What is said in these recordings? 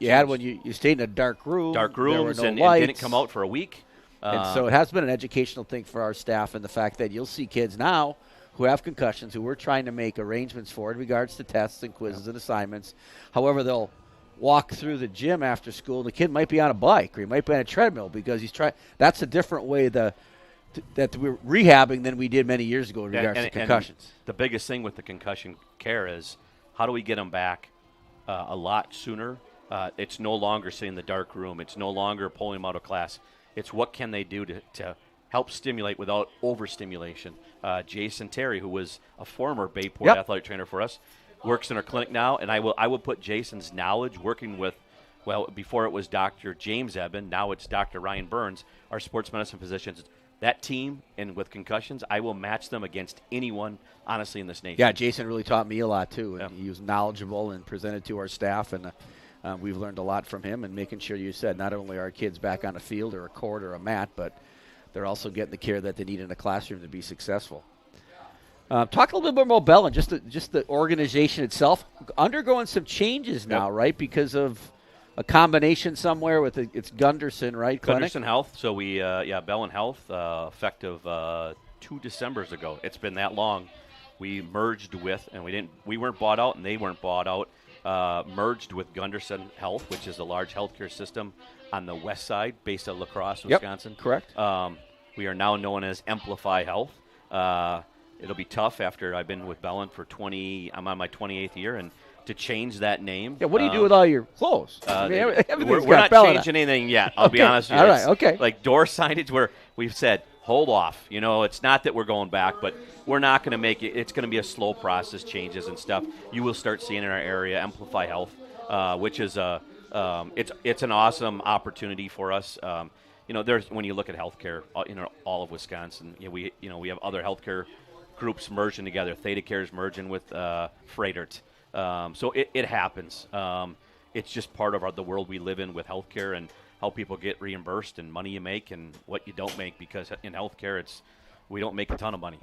You had when you stayed in a dark room. Dark rooms there were and no lights. didn't come out for a week. And so it has been an educational thing for our staff, and the fact that you'll see kids now who have concussions, who we're trying to make arrangements for in regards to tests and quizzes and assignments. However, they'll walk through the gym after school. The kid might be on a bike or he might be on a treadmill because he's trying. That's a different way that we're rehabbing than we did many years ago in regards to concussions. And the biggest thing with the concussion care is how do we get them back a lot sooner? It's no longer sitting in the dark room. It's no longer pulling them out of class. It's what can they do to help stimulate without overstimulation. Jason Terry, who was a former Bayport athletic trainer for us, works in our clinic now, and I will put Jason's knowledge working with, well, before it was Dr. James Eben, now it's Dr. Ryan Burns, our sports medicine physicians. That team, and with concussions, I will match them against anyone, honestly, in this nation. Yeah, Jason really taught me a lot, too. And he was knowledgeable and presented to our staff, and we've learned a lot from him and making sure, you said, not only are our kids back on a field or a court or a mat, but they're also getting the care that they need in the classroom to be successful. Talk a little bit more about Bellin, just the organization itself, undergoing some changes now, right, because of a combination somewhere with it's Gunderson, right? Gunderson Health. So we, Bellin Health, effective 2 Decembers ago. It's been that long. We merged with, and we weren't bought out, and they weren't bought out. Merged with Gunderson Health, which is a large healthcare system on the west side, based at La Crosse, Wisconsin. Yep, correct. We are now known as Amplify Health. It'll be tough after I've been with Bellin for I'm on my 28th year, and to change that name. Yeah, what do you do with all your clothes? We're not changing anything yet, I'll be honest with you. All right, okay. Like door signage where we've said, hold off. It's not that we're going back, but we're not going to make it. It's going to be a slow process, changes and stuff. You will start seeing in our area Amplify Health, which is it's an awesome opportunity for us. There's when you look at healthcare, all of Wisconsin, we have other healthcare groups merging together. Theta Care is merging with Freidert. So it happens. It's just part of the world we live in with healthcare and how people get reimbursed and money you make and what you don't make, because in healthcare we don't make a ton of money.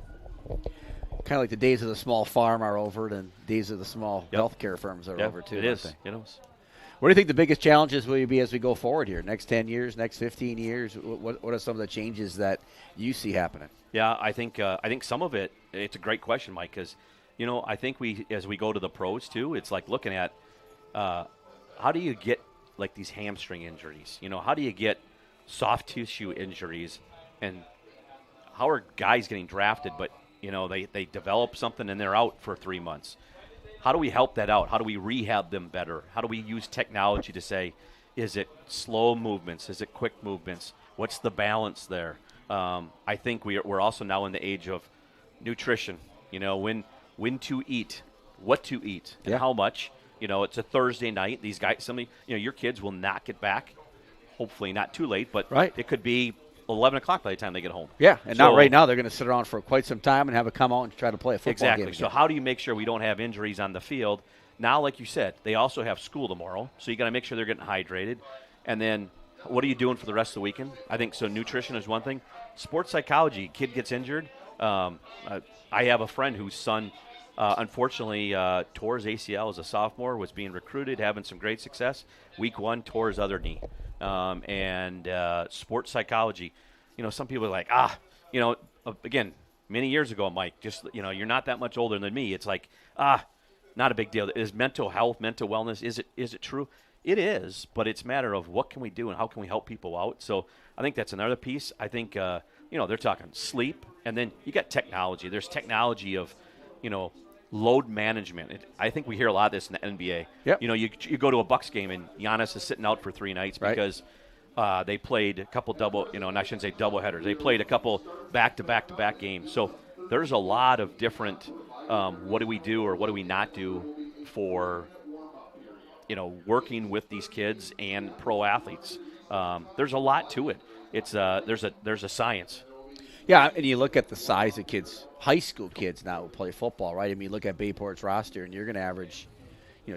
Kind of like the days of the small farm are over, and days of the small healthcare firms are over too. It is. What do you think the biggest challenges will be as we go forward here? Next 10 years, next 15 years? What are some of the changes that you see happening? Yeah, I think some of it's a great question, Mike, because I think as we go to the pros too, it's like looking at how do you get like these hamstring injuries? How do you get soft tissue injuries, and how are guys getting drafted, but they develop something and they're out for 3 months? How do we help that out? How do we rehab them better? How do we use technology to say, is it slow movements? Is it quick movements? What's the balance there? I think we're also now in the age of nutrition. When to eat, what to eat, and how much. It's a Thursday night. These guys, your kids will not get back. Hopefully not too late, but it could be 11 o'clock by the time they get home. Yeah, and now right now they're going to sit around for quite some time and have it come out and try to play a football game. Exactly. So how do you make sure we don't have injuries on the field? Now, like you said, they also have school tomorrow, so you got to make sure they're getting hydrated. And then what are you doing for the rest of the weekend? I think so. Nutrition is one thing. Sports psychology. Kid gets injured. I have a friend whose son, unfortunately, tore his ACL as a sophomore, was being recruited, having some great success. Week 1, tore his other knee. And sports psychology. Some people are like, again, many years ago, Mike, just, you're not that much older than me. It's like, not a big deal. Is mental health, mental wellness, is it true? It is, but it's a matter of what can we do and how can we help people out. So I think that's another piece. I think, they're talking sleep, and then you got technology. There's technology of, load management. I think we hear a lot of this in the NBA. Yep. You go to a Bucks game and Giannis is sitting out for 3 nights because they played a couple and I shouldn't say double headers. They played a couple back-to-back games. So there's a lot of different what do we do or what do we not do for, working with these kids and pro athletes. There's a lot to it. It's there's a science. Yeah, and you look at the size of kids, high school kids now who play football, right? I mean, look at Bayport's roster, and you're going to average,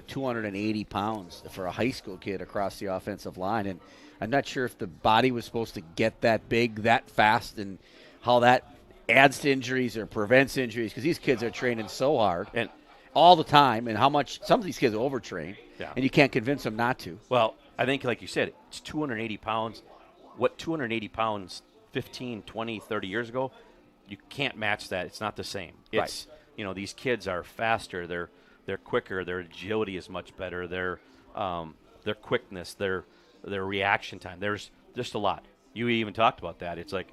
280 pounds for a high school kid across the offensive line. And I'm not sure if the body was supposed to get that big that fast and how that adds to injuries or prevents injuries, because these kids are training so hard and all the time, and how much some of these kids overtrain. Yeah. and you can't convince them not to. Well, I think, like you said, it's 280 pounds. What 280 pounds 15, 20, 30 years ago, you can't match that. It's not the same. It's these kids are faster. They're quicker. Their agility is much better. Their quickness, their reaction time. There's just a lot. You even talked about that. It's like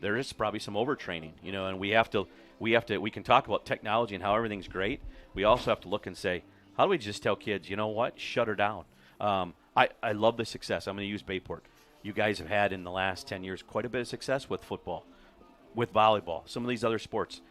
there is probably some overtraining, and we can talk about technology and how everything's great. We also have to look and say, how do we just tell kids, you know what, shut her down? I love the success. I'm going to use Bayport. You guys have had in the last 10 years quite a bit of success with football, with volleyball, some of these other sports.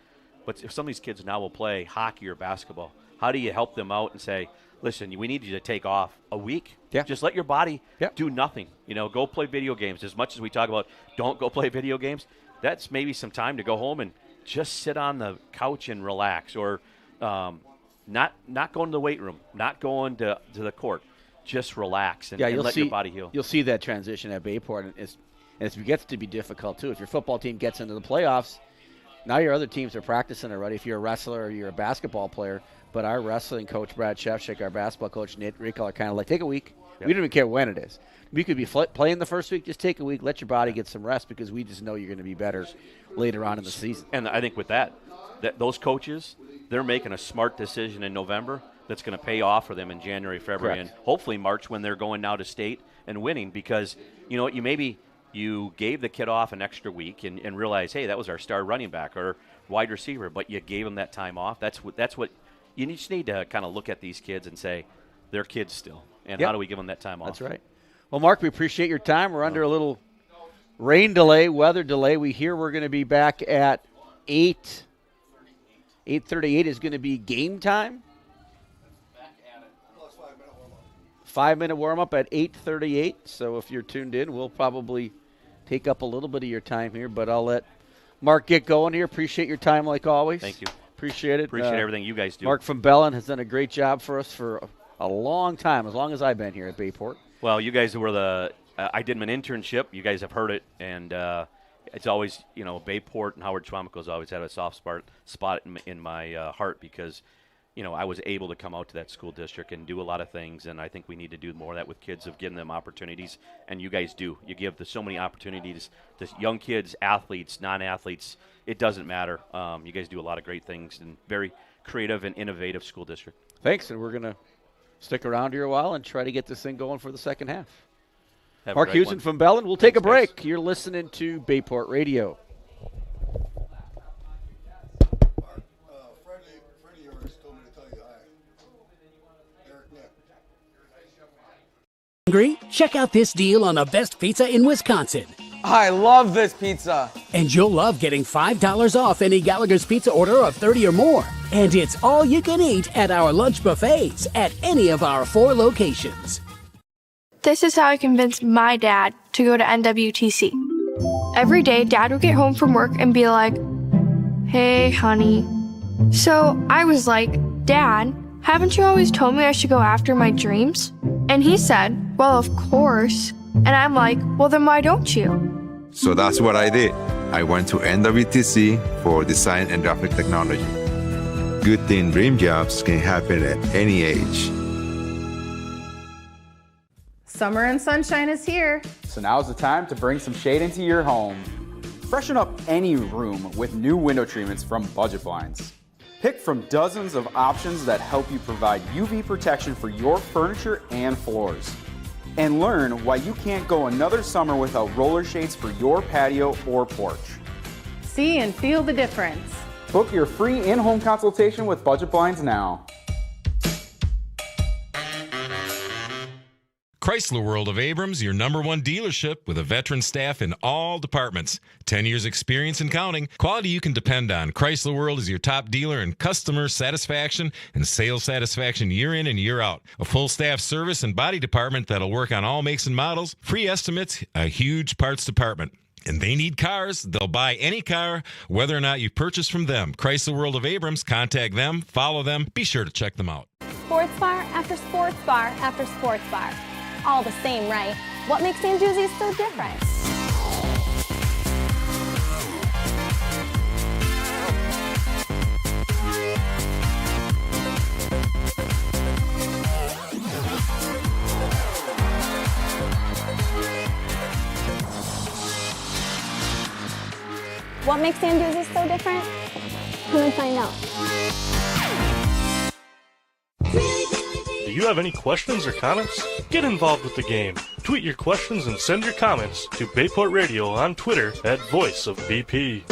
But if some of these kids now will play hockey or basketball, how do you help them out and say, listen, we need you to take off a week. Yeah. Just let your body do nothing. Go play video games. As much as we talk about don't go play video games, that's maybe some time to go home and just sit on the couch and relax, or not going to the weight room, not going to the court. Just relax and let your body heal. You'll see that transition at Bayport, and it gets to be difficult, too. If your football team gets into the playoffs, now your other teams are practicing already. If you're a wrestler or you're a basketball player, but our wrestling coach, Brad Shevchik, our basketball coach, Nate Rickle, are kind of like, take a week. Yep. We don't even care when it is. We could be playing the first week, just take a week, let your body get some rest, because we just know you're going to be better later on in the season. And I think with that those coaches, they're making a smart decision in November that's going to pay off for them in January, February, Correct. and hopefully March when they're going now to state and winning, because you gave the kid off an extra week and realize, hey, that was our star running back or wide receiver, but you gave them that time off. That's what you just need to kind of look at these kids and say, they're kids still, and how do we give them that time off? That's right. Well, Mark, we appreciate your time. We're under a little rain delay, weather delay. We hear we're going to be back at 8:38 is going to be game time. 5-minute warm-up at 8:38. So if you're tuned in, we'll probably take up a little bit of your time here, but I'll let Mark get going here. Appreciate your time like always. Thank you. Appreciate it. Appreciate everything you guys do. Mark from Bellin has done a great job for us for a long time, as long as I've been here at Bayport. Well, you guys were I did an internship. You guys have heard it, and it's always, Bayport and Howard Schwamico's always had a soft spot in my heart, because I was able to come out to that school district and do a lot of things, and I think we need to do more of that with kids, of giving them opportunities, and you guys do. You give so many opportunities to young kids, athletes, non-athletes. It doesn't matter. You guys do a lot of great things, and very creative and innovative school district. Thanks, and we're going to stick around here a while and try to get this thing going for the second half. Have Mark Houston from Bellin. We'll take a break. You're listening to Bayport Radio. Hungry? Check out this deal on the best pizza in Wisconsin. I love this pizza. And you'll love getting $5 off any Gallagher's Pizza order of 30 or more. And it's all you can eat at our lunch buffets at any of our 4 locations. This is how I convinced my dad to go to NWTC. Every day, Dad would get home from work and be like, "Hey, honey." So I was like, "Dad, haven't you always told me I should go after my dreams?" And he said, "Well, of course." And I'm like, "Well, then why don't you?" So that's what I did. I went to NWTC for design and graphic technology. Good thing dream jobs can happen at any age. Summer and sunshine is here. So now's the time to bring some shade into your home. Freshen up any room with new window treatments from Budget Blinds. Pick from dozens of options that help you provide UV protection for your furniture and floors. And learn why you can't go another summer without roller shades for your patio or porch. See and feel the difference. Book your free in-home consultation with Budget Blinds now. Chrysler World of Abrams, your #1 dealership with a veteran staff in all departments. 10 years experience and counting. Quality you can depend on. Chrysler World is your top dealer in customer satisfaction and sales satisfaction year in and year out. A full staff service and body department that'll work on all makes and models. Free estimates, a huge parts department. And they need cars. They'll buy any car, whether or not you purchase from them. Chrysler World of Abrams. Contact them. Follow them. Be sure to check them out. Sports bar after sports bar after sports bar. All the same, right? What makes St. Juzy's so different? What makes Sandusky so different? Come and find out. Do you have any questions or comments? Get involved with the game. Tweet your questions and send your comments to Bayport Radio on Twitter at Voice of BP.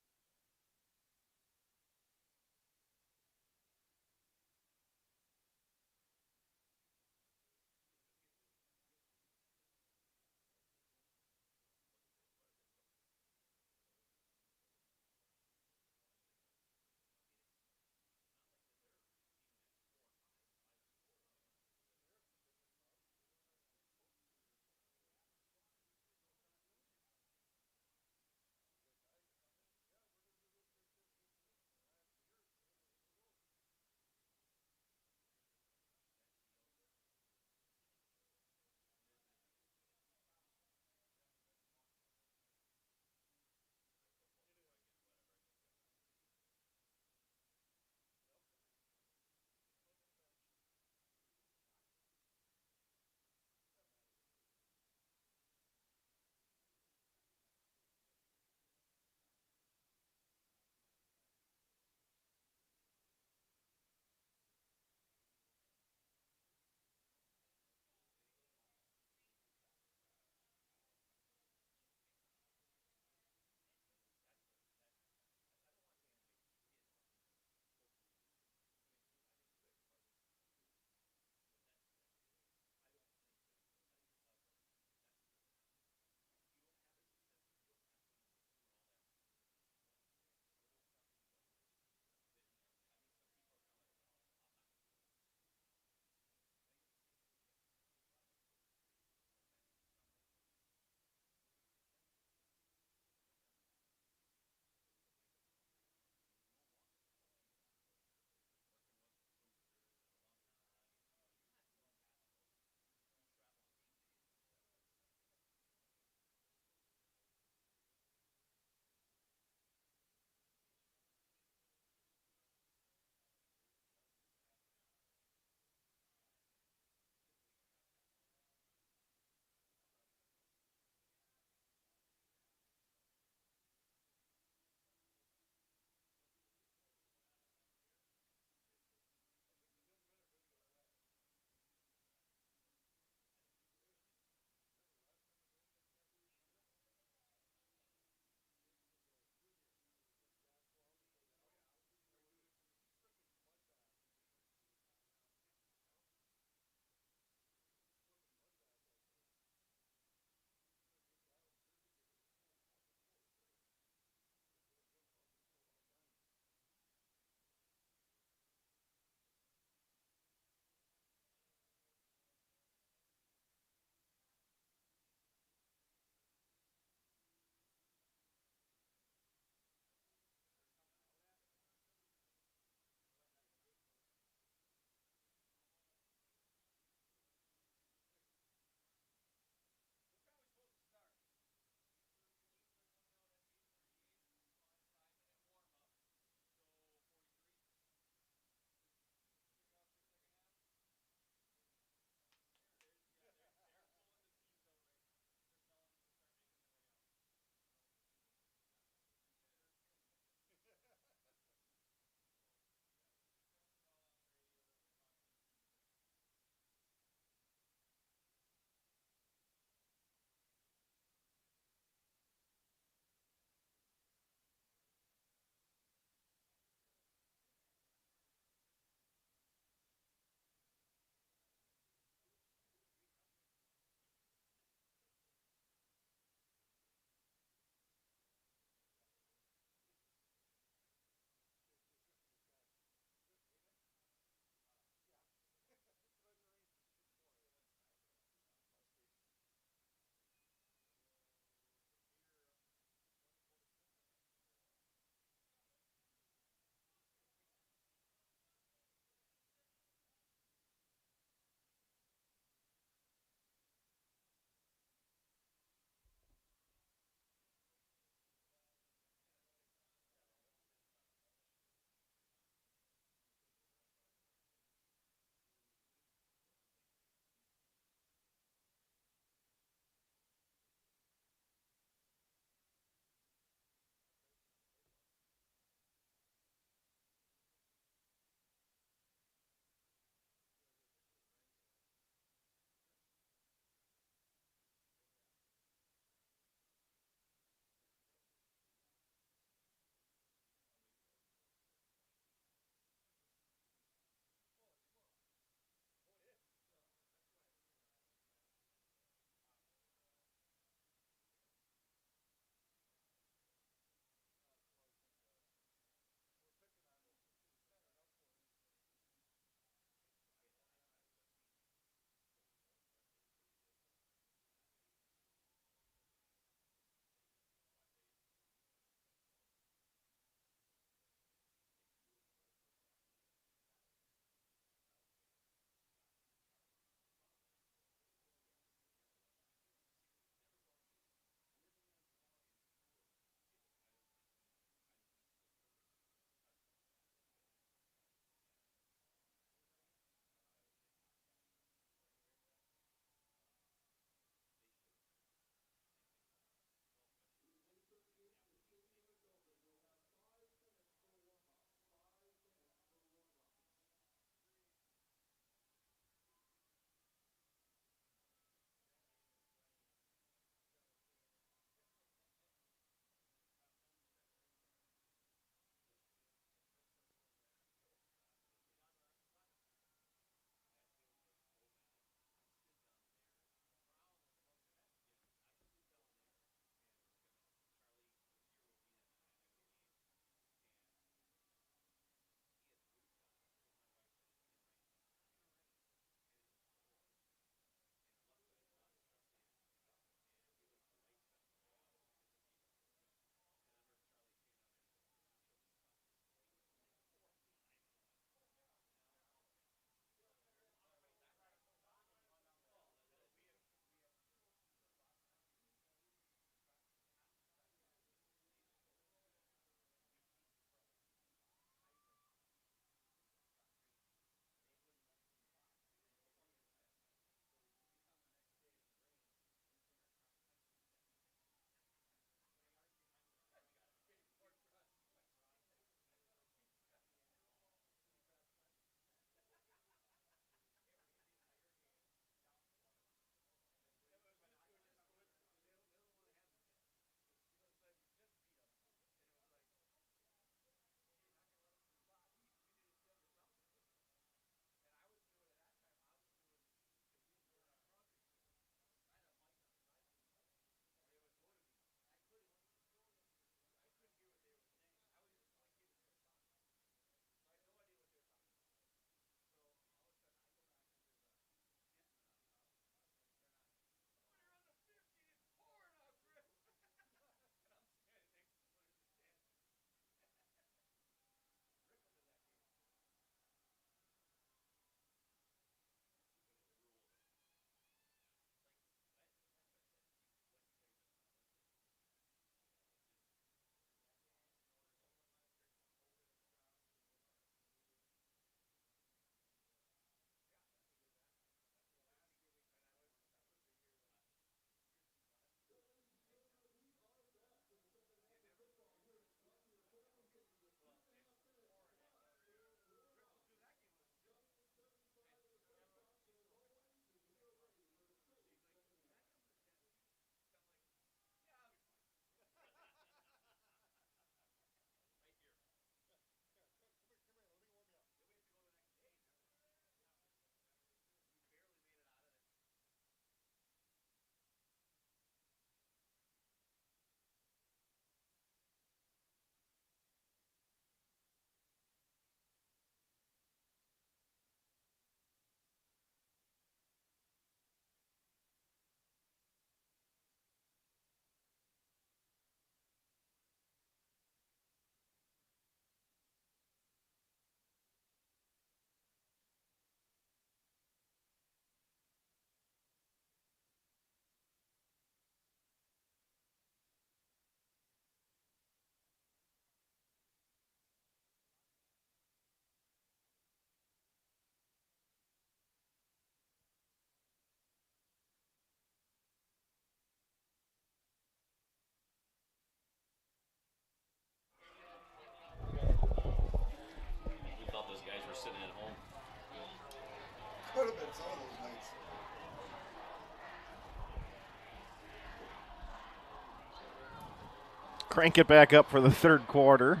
crank it back up for the third quarter.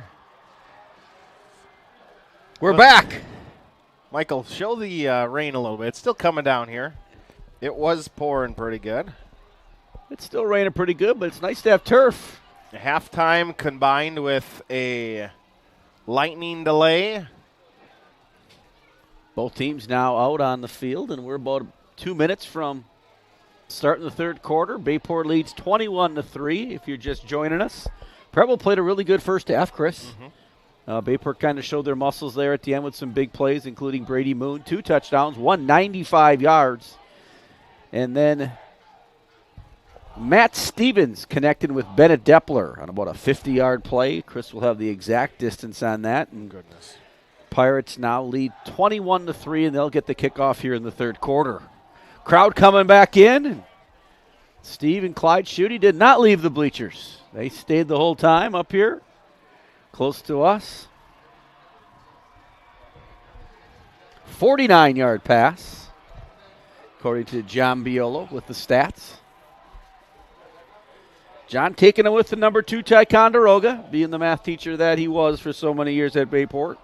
We're back. Michael, show the rain a little bit. It's still coming down here. It was pouring pretty good. It's still raining pretty good, but it's nice to have turf. A halftime combined with a lightning delay. Both teams now out on the field, and we're about 2 minutes from starting the third quarter. Bayport leads 21-3 if you're just joining us. Preble played a really good first half, Chris. Bayport kind of showed their muscles there at the end with some big plays, including Brady Moon, 2 touchdowns, 195 yards. And then Matt Stevens connected with Bennett Depler on about a 50-yard play. Chris will have the exact distance on that. And goodness. Pirates now lead 21-3, and they'll get the kickoff here in the third quarter. Crowd coming back in. And Steve and Clyde Schutte did not leave the bleachers. They stayed the whole time up here, close to us. 49-yard pass, according to John Biolo with the stats. John taking it with the number 2, Ticonderoga, being the math teacher that he was for so many years at Bayport.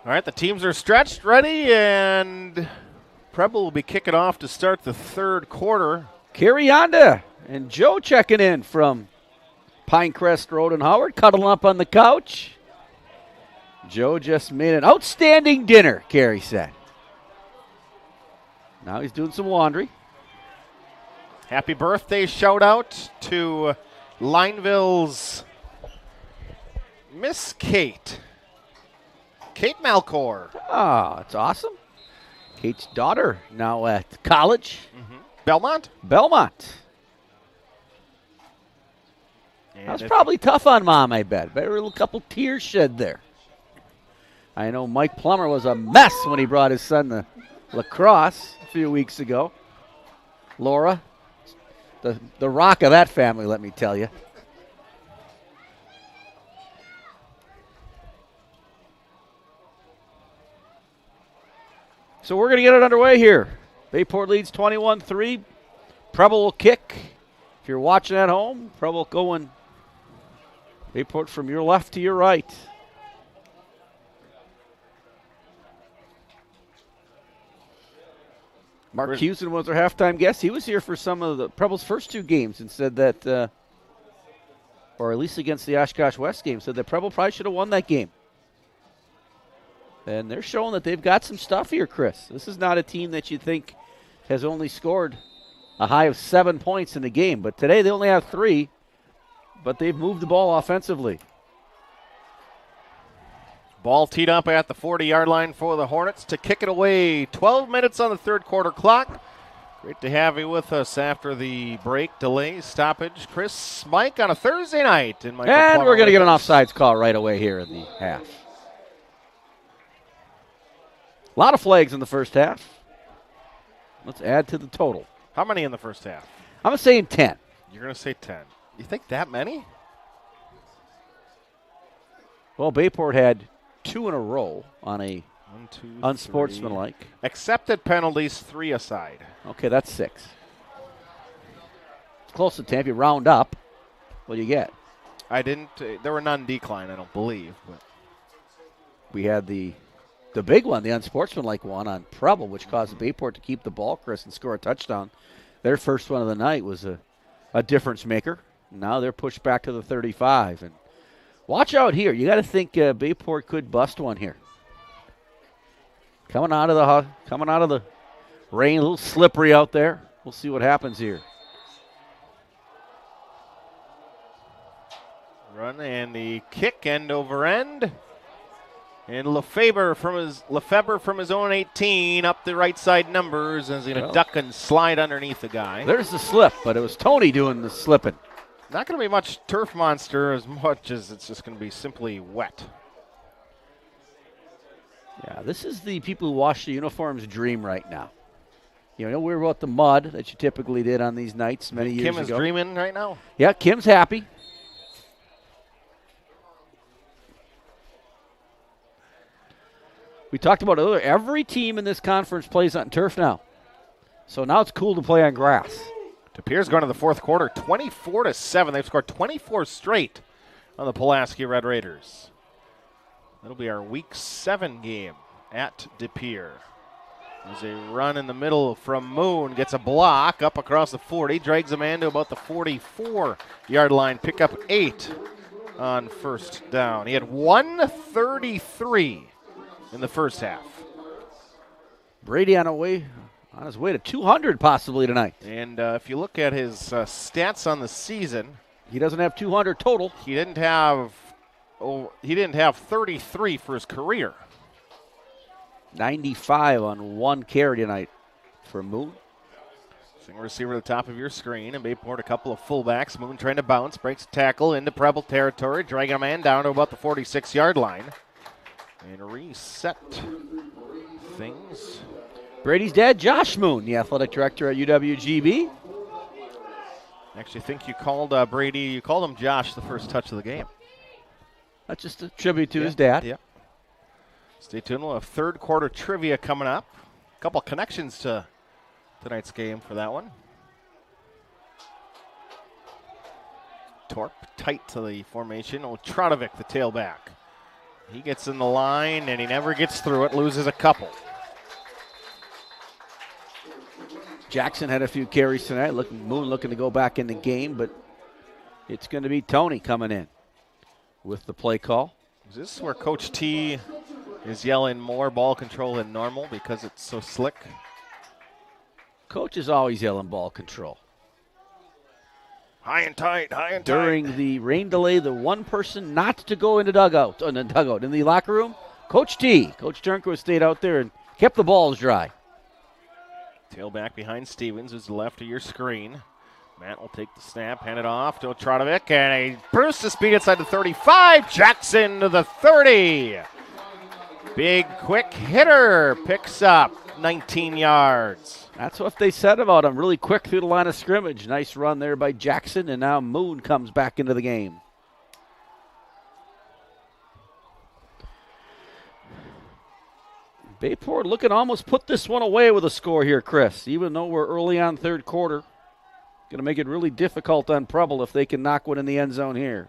All right, the teams are stretched, ready, and Preble will be kicking off to start the third quarter. Kerry Yonda and Joe checking in from Pinecrest Road and Howard, cuddling up on the couch. Joe just made an outstanding dinner, Kerry said. Now he's doing some laundry. Happy birthday shout out to Lineville's Miss Kate. Kate Malcor. Oh, that's awesome. Kate's daughter now at college. Belmont? Belmont. And that was probably tough on Mom, I bet. Better a couple tears shed there. I know Mike Plummer was a mess when he brought his son to lacrosse a few weeks ago. Laura, the rock of that family, let me tell you. So we're going to get it underway here. Bayport leads 21-3. Preble will kick. If you're watching at home, Preble going Bayport from your left to your right. Mark Houston was our halftime guest. He was here for some of the Preble's first 2 games and said that, or at least against the Oshkosh West game, said that Preble probably should have won that game. And they're showing that they've got some stuff here, Chris. This is not a team that you think has only scored a high of 7 points in the game. But today they only have 3, but they've moved the ball offensively. Ball teed up at the 40-yard line for the Hornets to kick it away. 12 minutes on the third quarter clock. Great to have you with us after the break, delay, stoppage. Chris, Mike on a Thursday night. And we're going to get an offsides call right away here in the half. A lot of flags in the first half. Let's add to the total. How many in the first half? I'm saying 10. You're going to say 10. You think that many? Well, Bayport had 2 in a row on a unsportsmanlike. 3. Accepted penalties, 3 aside. Okay, that's 6. It's close to 10. If you round up, what do you get? I didn't. There were none decline, I don't believe. But we had the big one, the unsportsmanlike one on Preble, which caused Bayport to keep the ball, Chris, and score a touchdown. Their first one of the night was a difference maker. Now they're pushed back to the 35. And watch out here. You got to think Bayport could bust one here. Coming out of the rain, a little slippery out there. We'll see what happens here. Run and the kick, end over end. And Lefebvre from his own 18 up the right side numbers, and he's going to duck and slide underneath the guy. There's the slip, but it was Tony doing the slipping. Not going to be much turf monster as much as it's just going to be simply wet. Yeah, this is the people who wash the uniforms' dream right now. You know, we're about the mud that you typically did on these nights many years ago. Kim is dreaming right now? Yeah, Kim's happy. We talked about it earlier. Every team in this conference plays on turf now. So now it's cool to play on grass. De Pere's going to the fourth quarter, 24-7. They've scored 24 straight on the Pulaski Red Raiders. That'll be our Week 7 game at De Pere. There's a run in the middle from Moon. Gets a block up across the 40. Drags a man to about the 44-yard line. Pick up 8 on first down. He had 133 in the first half. Brady on his way to 200 possibly tonight. And if you look at his stats on the season, he doesn't have 200 total. He didn't have 33 for his career. 95 on one carry tonight for Moon. Single receiver at the top of your screen, and Bayport a couple of fullbacks. Moon trying to bounce, breaks a tackle into Preble territory, dragging a man down to about the 46-yard line. And reset things. Brady's dad, Josh Moon, the athletic director at UWGB. Actually, think you called Brady, you called him Josh the first touch of the game. That's just a tribute to his dad. Yeah. Stay tuned. We'll have third quarter trivia coming up. A couple connections to tonight's game for that one. Torp tight to the formation. Otradovic, the tailback. He gets in the line, and he never gets through it, loses a couple. Jackson had a few carries tonight. Moon looking to go back in the game, but it's going to be Tony coming in with the play call. Is this where Coach T is yelling more ball control than normal because it's so slick? Coach is always yelling ball control. High and tight, high and tight. During the rain delay, the one person not to go in the dugout, in the locker room, Coach T. Coach Turnquist stayed out there and kept the balls dry. Tailback behind Stevens, who's the left of your screen. Matt will take the snap, hand it off to Otradovic, and a burst of speed inside the 35. Jackson to the 30. Big, quick hitter picks up 19 yards. That's what they said about him. Really quick through the line of scrimmage. Nice run there by Jackson, and now Moon comes back into the game. Bayport looking to almost put this one away with a score here, Chris. Even though we're early on third quarter, going to make it really difficult on Preble if they can knock one in the end zone here.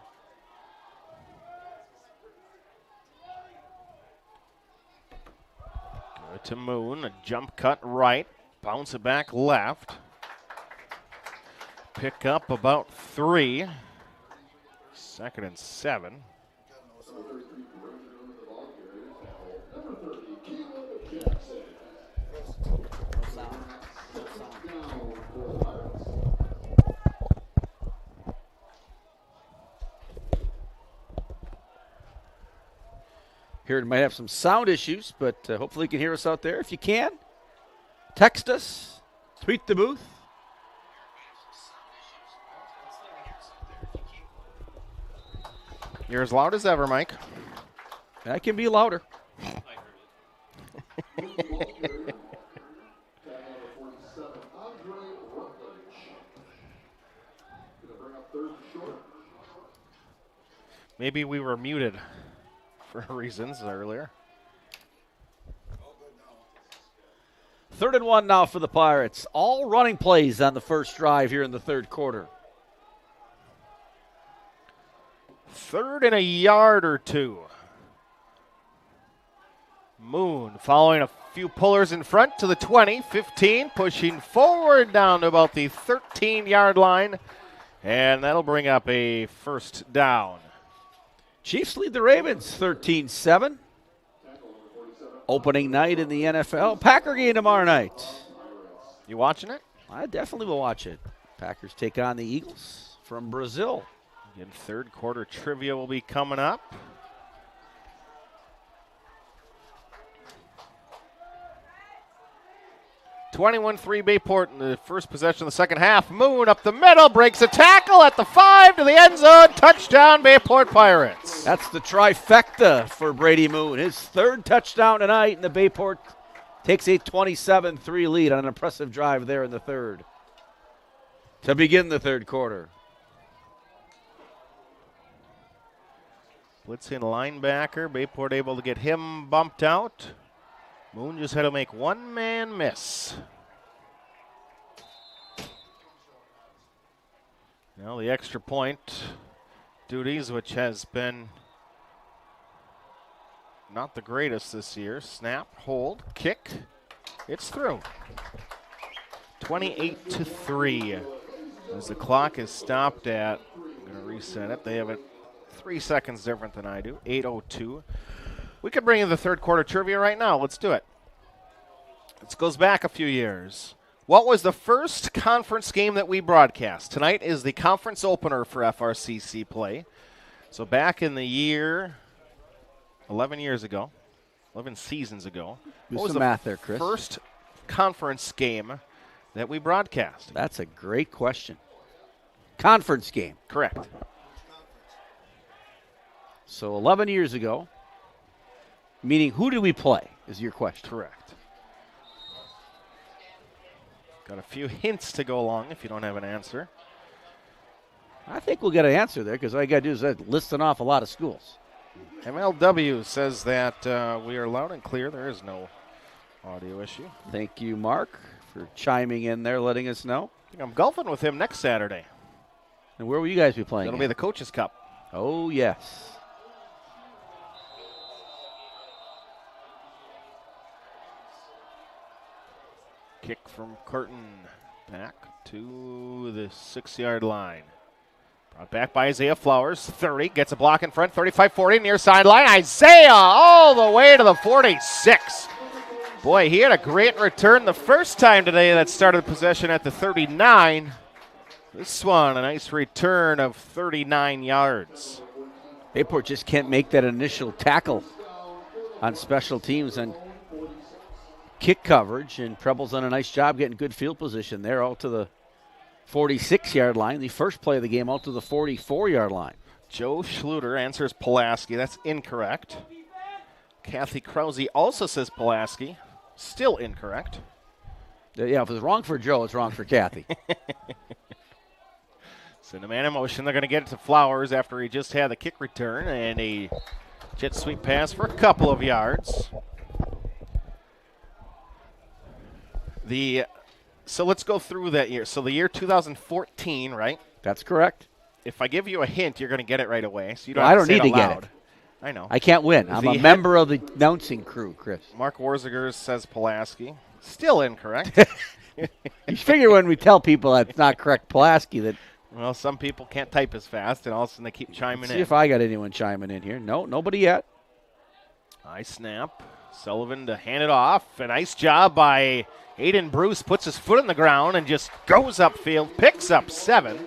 Go to Moon, a jump cut right, bounce it back left. Pick up about 3. 2nd and 7. Here it might have some sound issues, but hopefully you can hear us out there. If you can, text us, tweet the booth. You're as loud as ever, Mike. I can be louder. Maybe we were muted for reasons earlier. 3rd and 1 now for the Pirates. All running plays on the first drive here in the third quarter. 3rd and a yard or 2. Moon following a few pullers in front to the 20, 15, pushing forward down to about the 13-yard line, and that'll bring up a first down. Chiefs lead the Ravens 13-7. Opening night in the NFL. Packer game tomorrow night. You watching it? I definitely will watch it. Packers take on the Eagles from Brazil. Again, third quarter trivia will be coming up. (21-3) Bayport in the first possession of the second half. Moon up the middle, breaks a tackle at the 5 to the end zone. Touchdown, Bayport Pirates. That's the trifecta for Brady Moon. His 3rd touchdown tonight, and the Bayport takes a 27-3 lead on an impressive drive there in the 3rd to begin the 3rd quarter. Blitzing linebacker. Bayport able to get him bumped out. Moon just had to make one man miss. Now the extra point duties, which has been not the greatest this year. Snap, hold, kick. It's through. 28-3. As the clock is stopped at, I'm going to reset it. They have it 3 seconds different than I do. 8:02. We could bring in the third quarter trivia right now. Let's do it. This goes back a few years. What was the first conference game that we broadcast? Tonight is the conference opener for FRCC play. So back in the year, 11 years ago, 11 seasons ago, Do what was some the math there, Chris. first conference game that we broadcast? That's a great question. Conference game. Correct. So 11 years ago, meaning who did we play is your question. Correct. Got a few hints to go along if you don't have an answer. I think we'll get an answer there because all you got to do is listing off a lot of schools. MLW says that we are loud and clear. There is no audio issue. Thank you, Mark, for chiming in there, letting us know. I think I'm golfing with him next Saturday. And where will you guys be playing? It'll be the Coaches Cup. Oh, yes. Kick from Curtin back to the 6-yard line. Brought back by Isaiah Flowers. 30, gets a block in front. 35-40, near sideline. Isaiah all the way to the 46. Boy, he had a great return the first time today that started possession at the 39. This one, a nice return of 39 yards. Bayport just can't make that initial tackle on special teams and kick coverage, and Preble's done a nice job getting good field position there out to the 46-yard line. The first play of the game out to the 44-yard line. Joe Schluter answers Pulaski. That's incorrect. Kathy Krause also says Pulaski. Still incorrect. Yeah, if it's wrong for Joe, it's wrong for Kathy. So the man in motion, they're going to get it to Flowers after he just had the kick return and a jet sweep pass for a couple of yards. So let's go through that year. So the year 2014, right? That's correct. If I give you a hint, you're going to get it right away. So you don't Well, have I don't to say need to it get aloud. it. I know. I can't win. I'm a member of the announcing crew, Chris. Mark Warziger says Pulaski. Still incorrect. You figure when we tell people that's not correct, Pulaski, that. Well, some people can't type as fast, and all of a sudden they keep chiming See in. if I got anyone chiming in here. No, nobody yet. High snap. Sullivan to hand it off. A nice job by Aiden Bruce. Puts his foot on the ground and just goes upfield. Picks up 7.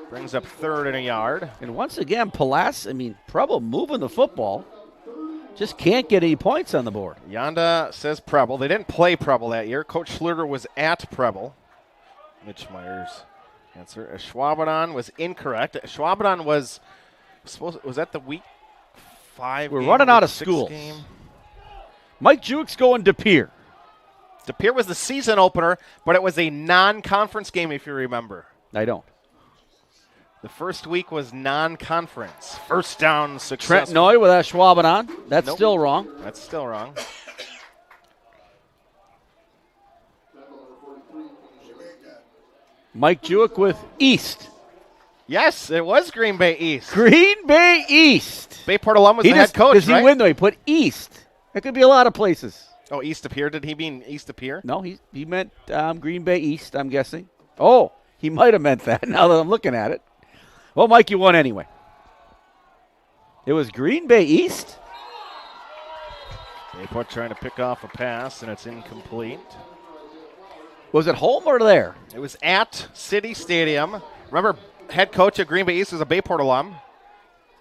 Brings up 3rd and a yard. And once again, Preble moving the football. Just can't get any points on the board. Yonda says Preble. They didn't play Preble that year. Coach Schluter was at Preble. Mitch Myers answer. Schwabadan was incorrect. Schwabadan was that the week 5 We're game, running out of 6 schools. Game? Mike Juick's going De Pere. De Pere was the season opener, but it was a non-conference game, if you remember. I don't. The first week was non-conference. First down success. Trent Noy with Schwabadan. That's Nope. still wrong. That's still wrong. Mike Juick with East. Yes, it was Green Bay East. Green Bay East. Bayport alum was the head coach, Does he right? win, though? He put East. That could be a lot of places. Oh, East of Pier. Did he mean East of Pier? No, he meant Green Bay East, I'm guessing. Oh, he might have meant that now that I'm looking at it. Well, Mike, you won anyway. It was Green Bay East? Bayport trying to pick off a pass, and it's incomplete. Was it home or there? It was at City Stadium. Remember, head coach of Green Bay East was a Bayport alum.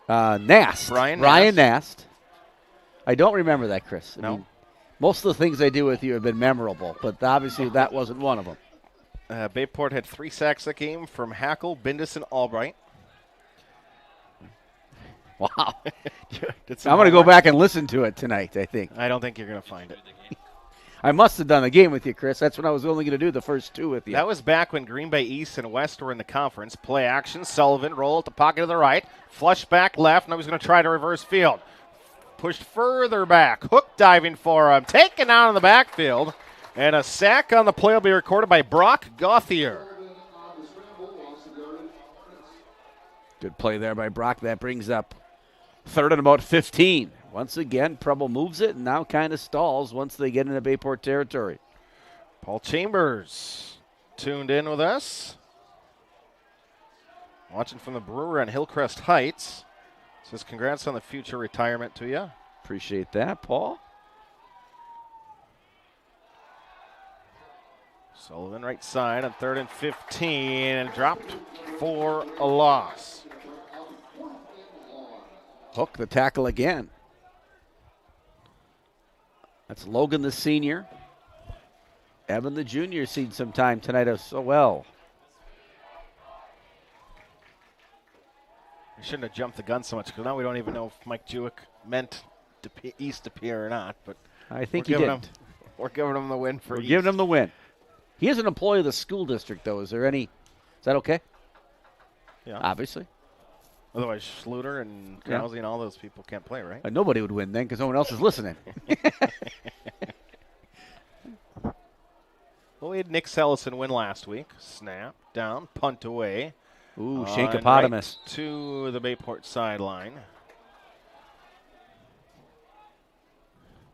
Nast. Ryan Nast. I don't remember that, Chris. I No. mean, most of the things I do with you have been memorable, but obviously that wasn't one of them. Bayport had 3 sacks that game from Hackle, Bindus, and Albright. Wow. I'm I'm going to go back and listen to it tonight, I think. I don't think you're going to find it. I must have done the game with you, Chris. That's when I was only going to do the first 2 with you. That was back when Green Bay East and West were in the conference. Play action, Sullivan, roll at the pocket to the right, flush back left, now he's going to try to reverse field. pushed further back. Hook diving for him. Taken out in the backfield. And a sack on the play will be recorded by Brock Gauthier. Good play there by Brock. That brings up third and about 15. Once again, Preble moves it and now kind of stalls once they get into Bayport territory. Paul Chambers tuned in with us. Watching from the Brewer on Hillcrest Heights. Says congrats on the future retirement to you. Appreciate that, Paul. Sullivan right side on 3rd and 15 and dropped for a loss. Hook the tackle again. That's Logan the senior. Evan the junior seen some time tonight as well. We shouldn't have jumped the gun so much because now we don't even know if Mike Jewett meant East to Pierre or not. But I think he did. We're giving him the win for We're East. giving him the win. He is an employee of the school district, though. Is that okay? Yeah. Obviously. Otherwise, Schluter and Krause and all those people can't play, right? Nobody would win then because no one else is listening. Well, we had Nick Sellison win last week. Snap, down, punt away. Ooh, Shankopotamus. Right to the Bayport sideline.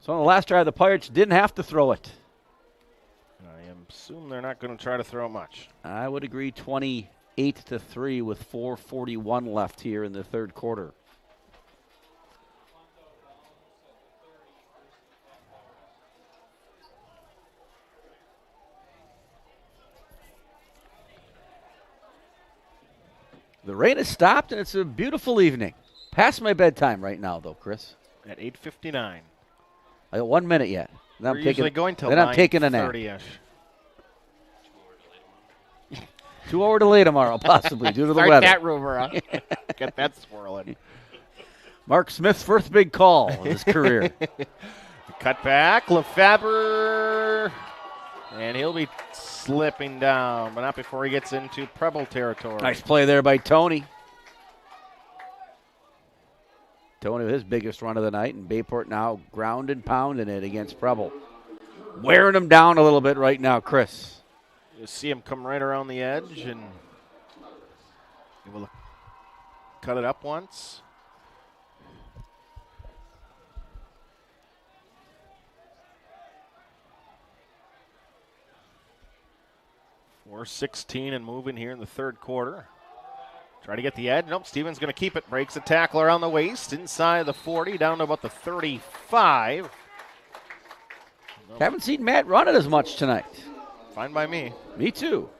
So on the last drive, the Pirates didn't have to throw it. I assume they're not going to try to throw much. I would agree 28-3 with 4:41 left here in the third quarter. The rain has stopped, and it's a beautiful evening. Past my bedtime right now, though, Chris. At 8:59. I got 1 minute yet. Then We're usually going till I'm taking a nap. 9:30-ish. 2 hour delay tomorrow, possibly, due to the Start weather. that rumor, huh? Get that swirling. Mark Smith's first big call of his career. Cut back, Lefebvre, and he'll be slipping down, but not before he gets into Preble territory. Nice play there by Tony. Tony with his biggest run of the night, and Bayport now ground and pounding it against Preble. Wearing him down a little bit right now, Chris. You see him come right around the edge and able to cut it up once. We're 16 and moving here in the third quarter. Try to get the edge. Nope, Stevens going to keep it. Breaks a tackle around the waist, inside the 40, down to about the 35. Nope. Haven't seen Matt run it as much tonight. Fine by me. Me too.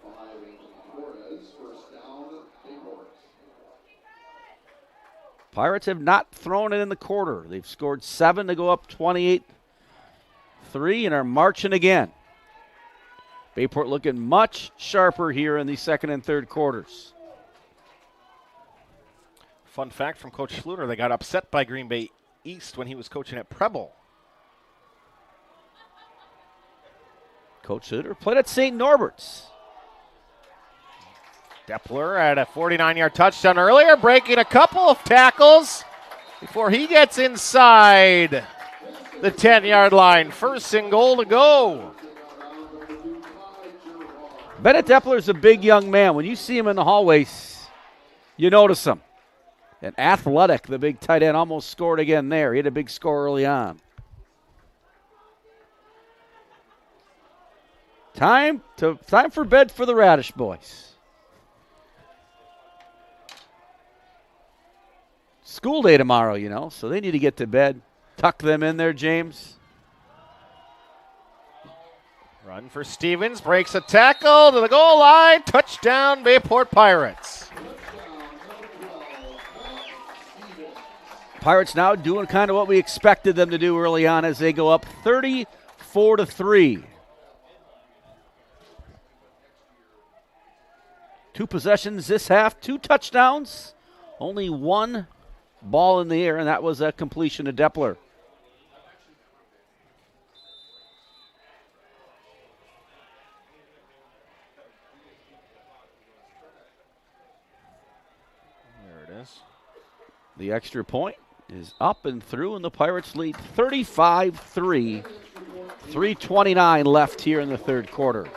Pirates have not thrown it in the quarter. They've scored 7 to go up 28-3 and are marching again. Bayport looking much sharper here in the second and third quarters. Fun fact from Coach Schluter, they got upset by Green Bay East when he was coaching at Preble. Coach Schluter played at St. Norbert's. Depler at a 49-yard touchdown earlier, breaking a couple of tackles before he gets inside the 10-yard line. First and goal to go. Bennett Depler's a big young man. When you see him in the hallways, you notice him. And athletic, the big tight end, almost scored again there. He had a big score early on. Time for bed for the Radish boys. School day tomorrow, you know, so they need to get to bed. Tuck them in there, James. Run for Stevens, breaks a tackle to the goal line. Touchdown, Bayport Pirates. Pirates now doing kind of what we expected them to do early on as they go up 34-3. 2 possessions this half, 2 touchdowns, only 1 ball in the air, and that was a completion to Depler. There it is. The extra point is up and through, and the Pirates lead 35-3. 3:29 left here in the third quarter.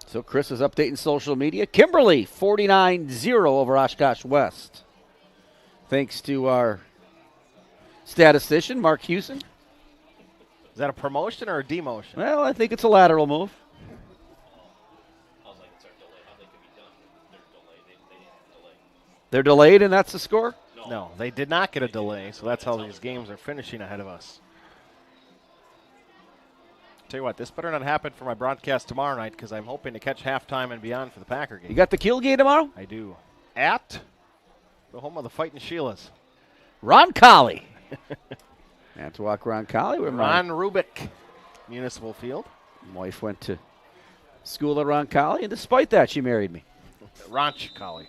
So Chris is updating social media. Kimberly, 49-0 over Oshkosh West. Thanks to our statistician, Mark Hewson. Is that a promotion or a demotion? Well, I think it's a lateral move. They're delayed, and that's the score? No, they did not get a delay, so that's how these games are finishing ahead of us. Tell you what, this better not happen for my broadcast tomorrow night because I'm hoping to catch halftime and beyond for the Packer game. You got the Kiel game tomorrow? I do. At the home of the Fighting Sheilas. Roncalli. Manitowoc Roncalli. Ron Rubik, Municipal Field. My wife went to school at Roncalli, and despite that, she married me. Roncalli.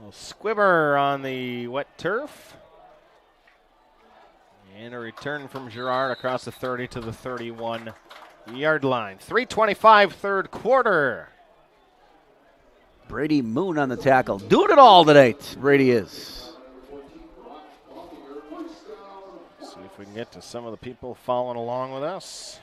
Well, Squibber on the wet turf. And a return from Girard across the 30 to the 31-yard line. 3:25 third quarter. Brady Moon on the tackle. Doing it all tonight, Brady is. See if we can get to some of the people following along with us.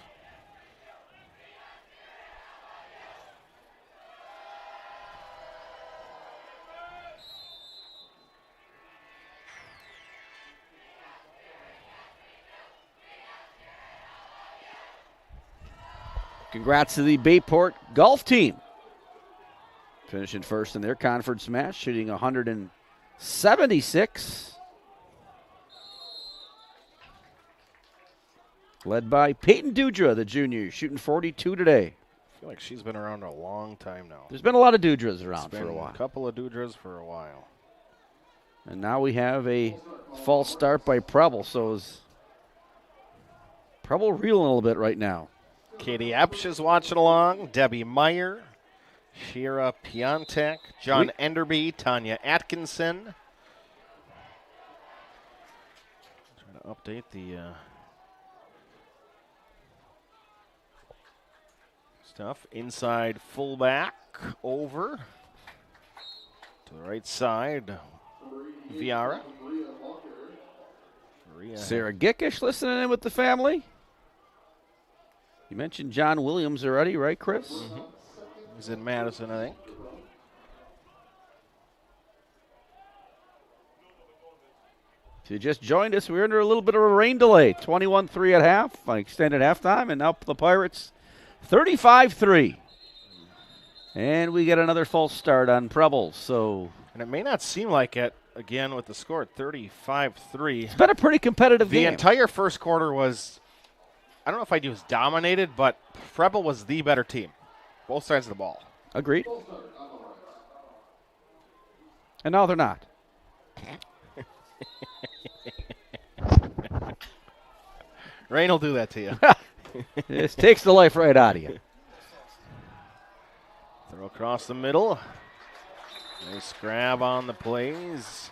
Congrats to the Bayport golf team. Finishing first in their conference match, shooting 176. Led by Peyton Dudra, the junior, shooting 42 today. I feel like she's been around a long time now. There's been a lot of Dudras around for a while. A couple of Dudras for a while. And now we have a false start by Preble, so is Preble reeling a little bit right now. Katie Epsch is watching along. Debbie Meyer, Shira Piontek, John Enderby, Tanya Atkinson. Trying to update the stuff. Inside fullback over to the right side. Viara. Sarah Gickish listening in with the family. You mentioned John Williams already, right, Chris? Mm-hmm. He's in Madison, I think. If you just joined us, we're under a little bit of a rain delay. 21-3 at half, extended halftime, and now the Pirates 35-3. And we get another false start on Preble. So, and it may not seem like it, again, with the score at 35-3. It's been a pretty competitive game. The entire first quarter was, I don't know if I'd use dominated, but Preble was the better team. Both sides of the ball. Agreed. And now they're not. Rain will do that to you. This takes the life right out of you. Throw across the middle. Nice grab on the plays.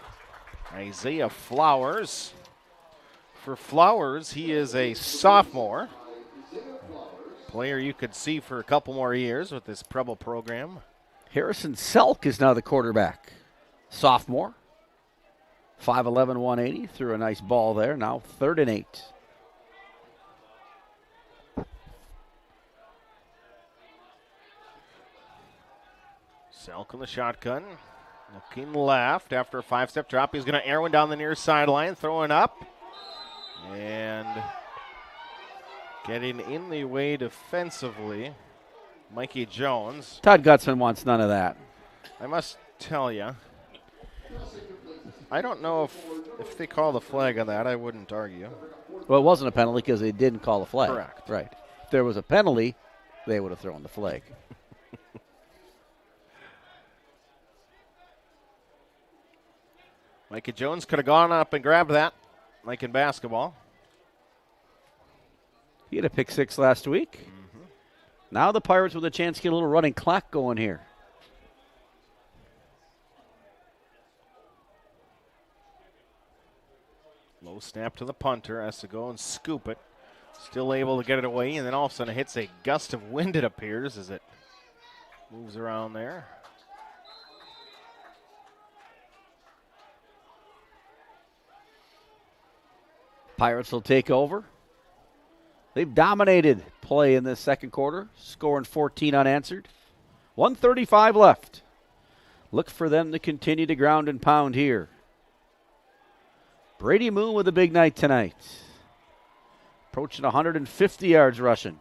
Isaiah Flowers. For Flowers, he is a sophomore. Player you could see for a couple more years with this Preble program. Harrison Selk is now the quarterback. Sophomore. 5'11", 180. Threw a nice ball there. Now 3rd and 8. Selk in the shotgun. Looking left after a 5-step drop. He's going to air one down the near sideline. Throwing up. And getting in the way defensively, Mikey Jones. Todd Gutzman wants none of that. I must tell you, I don't know if they call the flag on that. I wouldn't argue. Well, it wasn't a penalty because they didn't call the flag. Correct. Right. If there was a penalty, they would have thrown the flag. Mikey Jones could have gone up and grabbed that, like in basketball. He had a pick 6 last week. Mm-hmm. Now the Pirates with a chance to get a little running clock going here. Low snap to the punter, has to go and scoop it. Still able to get it away, and then all of a sudden it hits a gust of wind, it appears, as it moves around there. Pirates will take over. They've dominated play in this second quarter, scoring 14 unanswered. 1:35 left. Look for them to continue to ground and pound here. Brady Moon with a big night tonight. Approaching 150 yards rushing.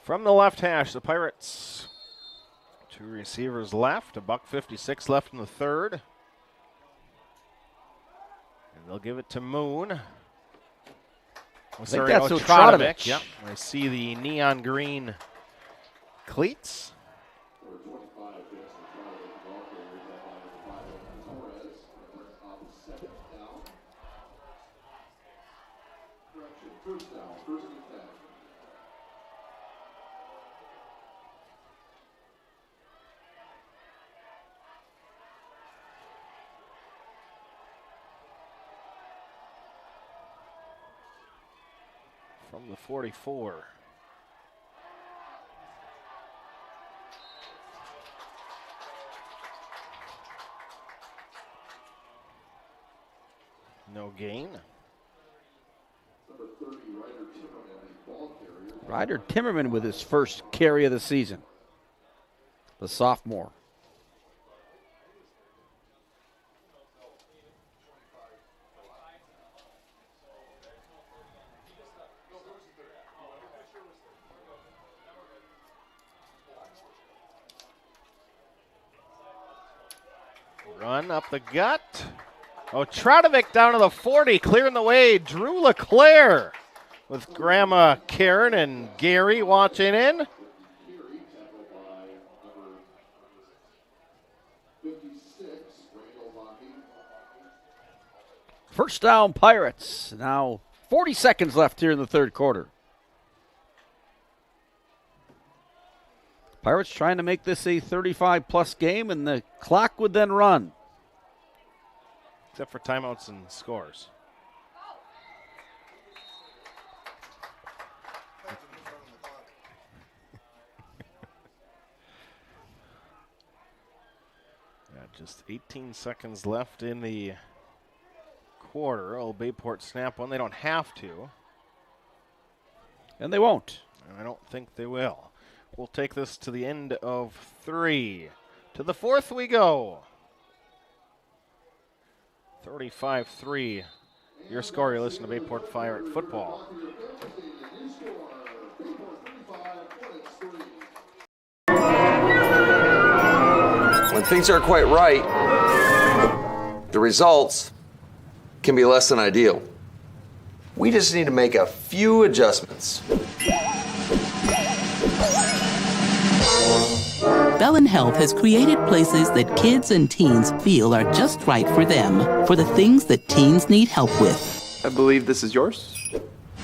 From the left hash, the Pirates. 2 receivers left, $1:56 left in the third. And they'll give it to Moon. Trotovich. Yep. I see the neon green cleats. From the 44. No gain. Ryder Timmerman with his first carry of the season. The sophomore. Run up the gut. Oh, Trotovich down to the 40, clearing the way. Drew LeClaire with Grandma Karen and Gary watching in. First down, Pirates. Now 40 seconds left here in the third quarter. Pirates trying to make this a 35-plus game, and the clock would then run. Except for timeouts and scores. Just 18 seconds left in the quarter. Old Bayport snap one. They don't have to. And they won't. I don't think they will. We'll take this to the end of 3. To the fourth we go. 35-3. Your score, you listen to Bayport Pirate football. When things aren't quite right, the results can be less than ideal. We just need to make a few adjustments. Bellin Health has created places that kids and teens feel are just right for them, for the things that teens need help with. I believe this is yours.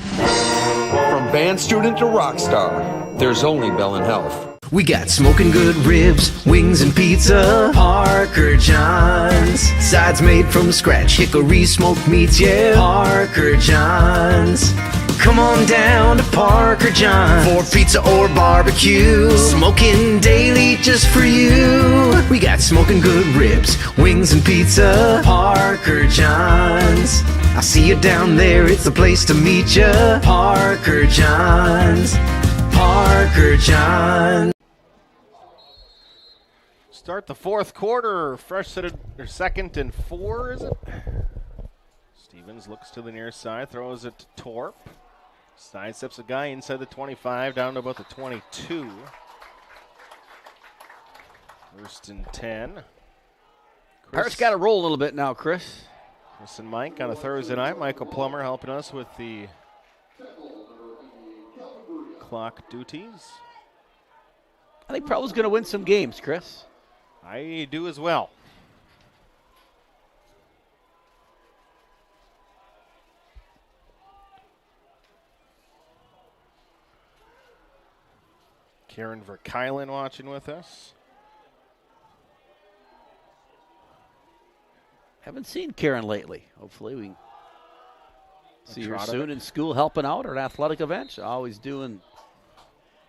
From band student to rock star, there's only Bellin Health. We got smoking good ribs, wings and pizza, Parker John's. Sides made from scratch, hickory smoked meats, yeah, Parker John's. Come on down to Parker John's for pizza or barbecue. Smoking daily just for you. We got smoking good ribs, wings and pizza, Parker John's. I'll see you down there, it's the place to meet ya. Parker John's, Parker John's. Start the fourth quarter, fresh set of, or 2nd and 4, is it? Stevens looks to the near side, throws it to Torp. Sidesteps a guy inside the 25, down to about the 22. 1st and 10. Pirates got to roll a little bit now, Chris. Chris and Mike on a Thursday night. Michael Plummer helping us with the clock duties. I think Provo's going to win some games, Chris. I do as well. Karen Verkylen watching with us. Haven't seen Karen lately. Hopefully we can see her Trotovic. soon in school helping out at an athletic event. Always doing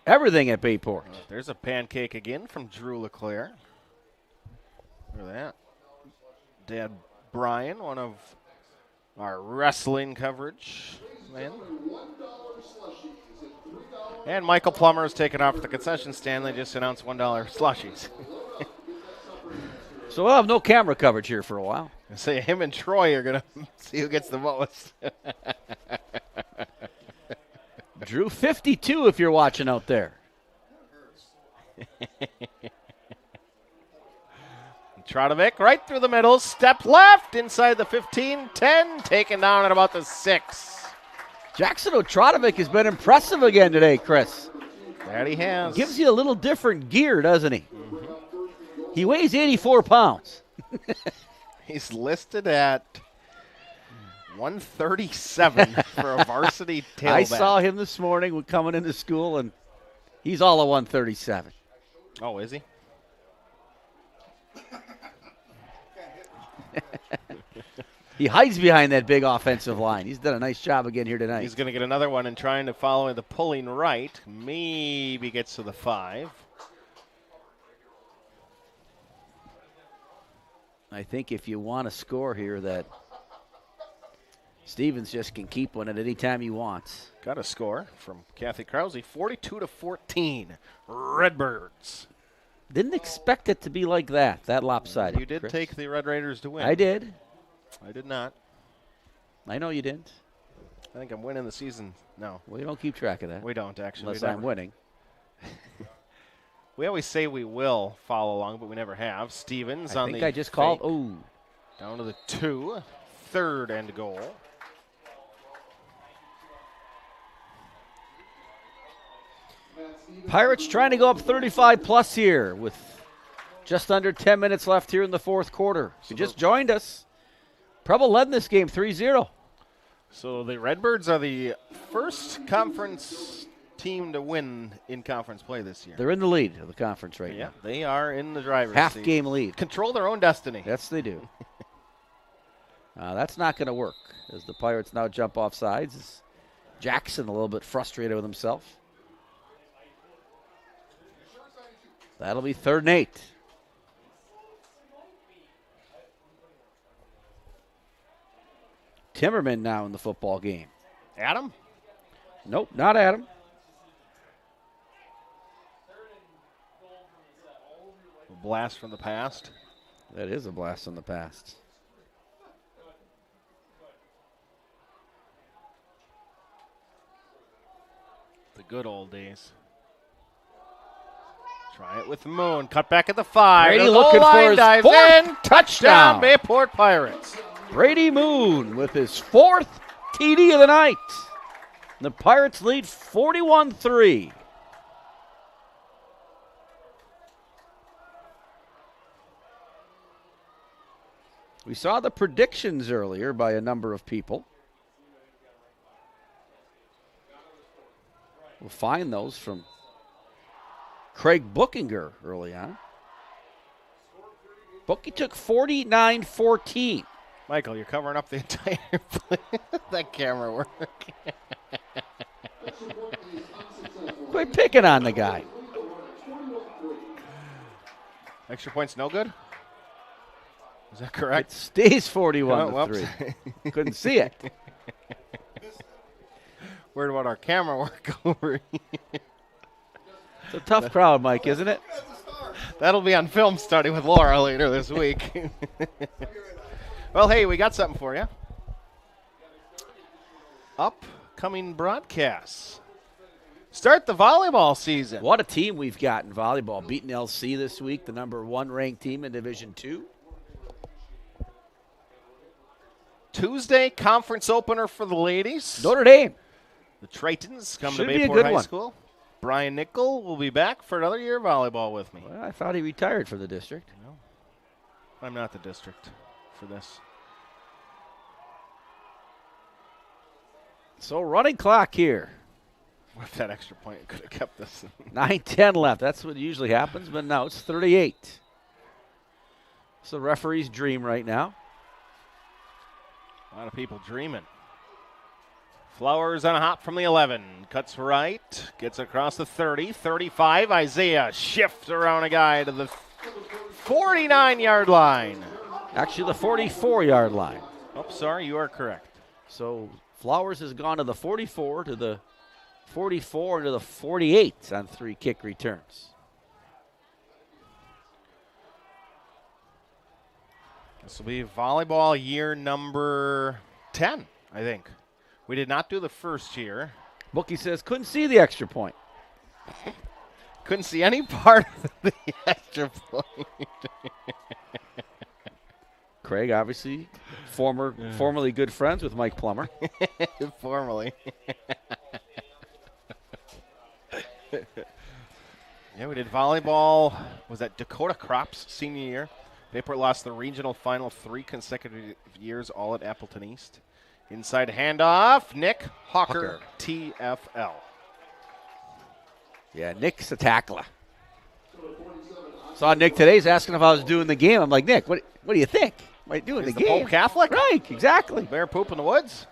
everything at Bayport. There's a pancake again from Drew LeClaire. Look at that. Dad Brian, one of our wrestling coverage men. And Michael Plummer is taking off at the concession stand. They just announced $1 slushies. So we'll have no camera coverage here for a while. I say him and Troy are going to see who gets the most. Drew 52 if you're watching out there. Trotovic right through the middle, step left inside the 15, 10, taken down at about the 6. Jackson Otradovic has been impressive again today, Chris. That he has. Gives you a little different gear, doesn't he? He weighs 84 pounds. He's listed at 137 for a varsity tailback. I saw him this morning coming into school, and he's all at 137. Oh, is he? He hides behind that big offensive line. He's done a nice job again here tonight. He's going to get another one and trying to follow the pulling right. Maybe gets to the 5. I think if you want to score here, that Stevens just can keep one at any time he wants. Got a score from Kathy Krause, 42-14. Redbirds. Didn't expect it to be like that lopsided. You did Chris. take the Red Raiders to win. I did. I did not. I know you didn't. I think I'm winning the season. No. We don't keep track of that. We don't, actually. Unless I'm winning. We always say we will follow along, but we never have. Stevens on the I think I just called. Oh. Down to the 2. 3rd and goal. Pirates trying to go up 35-plus here with just under 10 minutes left here in the fourth quarter. If you just joined us, Preble led in this game 3-0. So the Redbirds are the first conference team to win in conference play this year. They're in the lead of the conference right Yeah, now. they are in the driver's Half seat. game lead. Control their own destiny. Yes, they do. That's not going to work as the Pirates now jump off sides. Jackson a little bit frustrated with himself. That'll be 3rd and 8. Timmerman now in the football game. Adam? Nope, not Adam. A blast from the past. That is a blast from the past. The good old days. Try it with Moon. Cut back at the 5. Brady The looking goal for line his dives 4th in. touchdown. Bayport Pirates. Brady Moon with his 4th TD of the night. The Pirates lead 41-3. We saw the predictions earlier by a number of people. We'll find those from Craig Bookinger early on. Bookie took 49-14. Michael, you're covering up the entire play. That camera work. Quit picking on the guy. Extra points no good? Is that correct? It stays 41-3. whoops. Couldn't see it. Worried about our camera work over here. It's a tough crowd, Mike, isn't it? That'll be on film study with Laura later this week. Well, hey, we got something for you. Upcoming broadcasts. Start the volleyball season. What a team we've got in volleyball. Beating LC this week, the number 1 ranked team in Division 2. Tuesday, conference opener for the ladies. Notre Dame. The Tritons come Should to be a Bayport good High one. School. Brian Nickel will be back for another year of volleyball with me. Well, I thought he retired for the district. No, I'm not the district for this. So running clock here. What if that extra point could have kept this? 9:10 left. That's what usually happens, but now it's 38. It's the referee's dream right now. lot of people dreaming. Flowers on a hop from the 11. Cuts right. Gets across the 30. 35. Isaiah shifts around a guy to the 49-yard line. Actually, the 44-yard line. Oh, sorry. You are correct. So Flowers has gone to the 44, to the 44, and to the 48 on 3 kick returns. This will be volleyball year number 10, I think. We did not do the first year. Bookie says couldn't see the extra point. Couldn't see any part of the extra point. Craig, obviously, formerly good friends with Mike Plummer. Formerly. Yeah, we did volleyball. Was that Dakota Crops senior year? Bayport lost the regional final 3 consecutive years, all at Appleton East. Inside handoff, Nick Hawker. TFL. Yeah, Nick's a tackler. Saw Nick today. He's asking if I was doing the game. I'm like, Nick, what do you think? Am I doing the game? Pope Catholic? Right, exactly. Bear poop in the woods.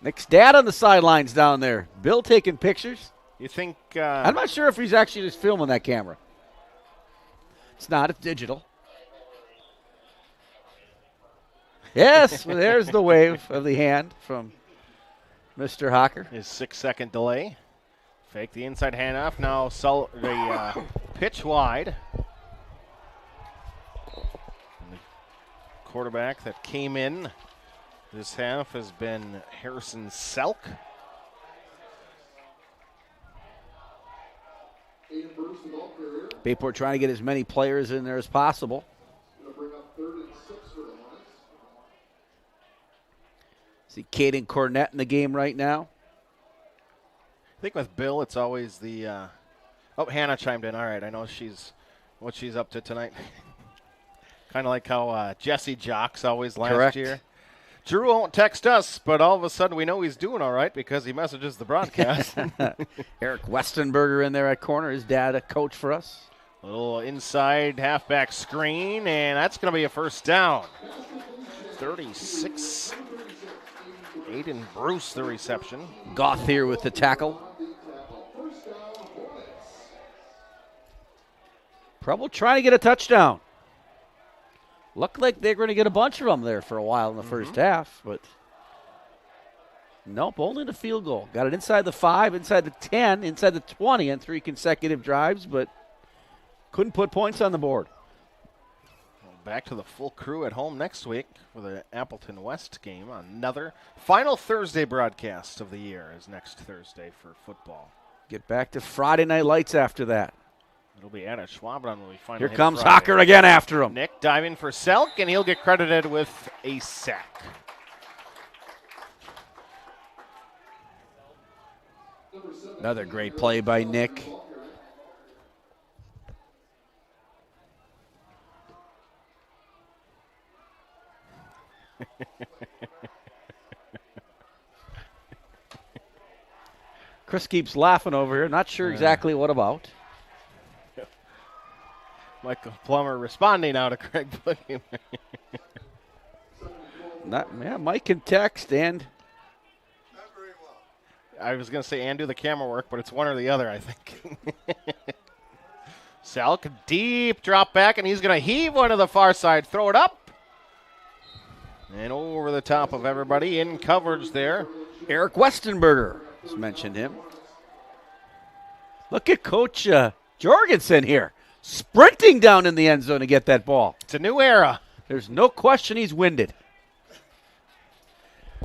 Nick's dad on the sidelines down there. Bill taking pictures. You think... I'm not sure if he's actually just filming that camera. It's not. It's digital. Yes, well, there's the wave of the hand from Mr. Hawker. His 6-second delay. Fake the inside handoff. Now the pitch wide. And the quarterback that came in this half has been Harrison Selk. Bayport trying to get as many players in there as possible. See Caden Cornett in the game right now. I think with Bill, it's always the Hannah chimed in. All right, I know what she's up to tonight. Kind of like how Jesse Jocks always last year. Drew won't text us, but all of a sudden we know he's doing all right because he messages the broadcast. Eric Westenberger in there at corner. His dad, a coach for us. A little inside halfback screen, and that's going to be a first down. 36. Aiden Bruce, the reception. Goth here with the tackle. Preble trying to get a touchdown. Looked like they're going to get a bunch of them there for a while in the first half, but nope, only the field goal. Got it inside the 5, inside the 10, inside the 20 on 3 consecutive drives, but couldn't put points on the board. Back to the full crew at home next week for the Appleton West game. Another final Thursday broadcast of the year is next Thursday for football. Get back to Friday Night Lights after that. It'll be Anna Schwabron when we finally Here hit comes Friday. Hawker again after him. Nick diving for Selk, and he'll get credited with a sack. Another great play by Nick. Chris keeps laughing over here. Not sure exactly what about. Michael Plummer responding now to Craig Boogie. Mike can text and. I was going to say and do the camera work, but it's one or the other, I think. Selk, deep drop back, and he's going to heave one to the far side. Throw it up. And over the top of everybody in coverage there. Eric Westenberger has mentioned him. Look at Coach Jorgensen here, sprinting down in the end zone to get that ball. It's a new era. There's no question he's winded.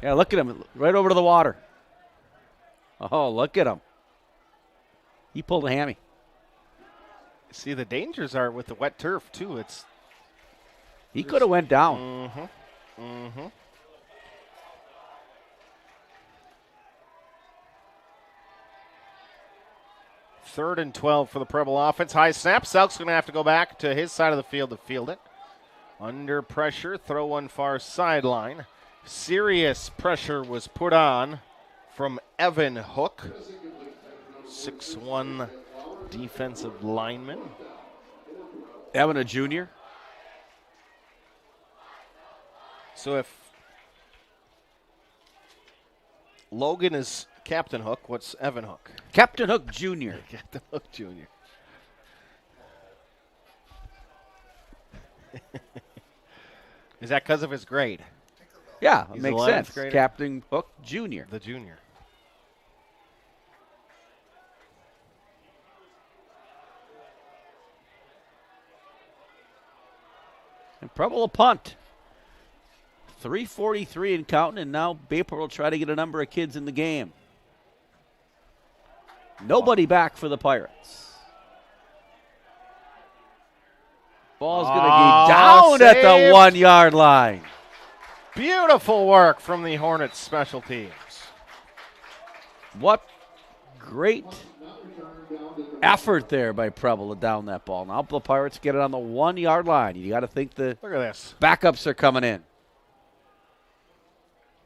Yeah, look at him, right over to the water. Oh, look at him. He pulled a hammy. See, the dangers are with the wet turf, too. He could have went down. Mm-hmm. Mm-hmm. Third and 12 for the Preble offense. High snap. Selk's going to have to go back to his side of the field to field it. Under pressure, throw one far sideline. Serious pressure was put on from Evan Hook, 6'1" defensive lineman. Evan, a junior. So if Logan is Captain Hook, what's Evan Hook? Captain Hook Jr. Captain Hook Jr. Is that because of his grade? Yeah, it He's makes 11th sense. grader? Captain Hook Jr. The junior. And Preble a punt. 3:43 and counting, and now Bayport will try to get a number of kids in the game. Nobody back for the Pirates. Ball's going to be down at the 1 yard line. Beautiful work from the Hornets special teams. What great effort there by Preble to down that ball. Now the Pirates get it on the 1 yard line. You got to think the Look at this. backups are coming in.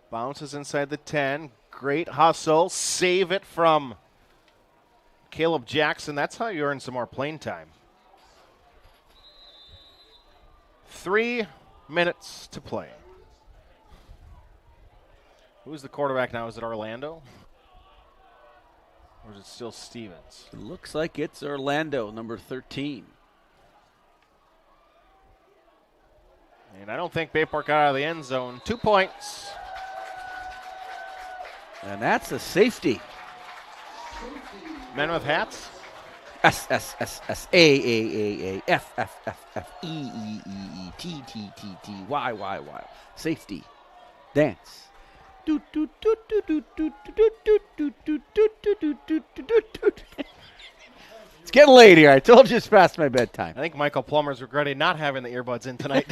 Bounces inside the 10. Great hustle. Save it from Caleb Jackson. That's how you earn some more playing time. 3 minutes to play. Who's the quarterback now? Is it Orlando? Or is it still Stevens? It looks like it's Orlando, number 13. And I don't think Bayport got out of the end zone. 2 points. And that's a safety. Men with hats. S S S S A A A A F F F F E E E E T T T T Y Y Y. Safety. Dance. It's getting late here. I told you it's past my bedtime. I think Michael Plummer's regretting not having the earbuds in tonight.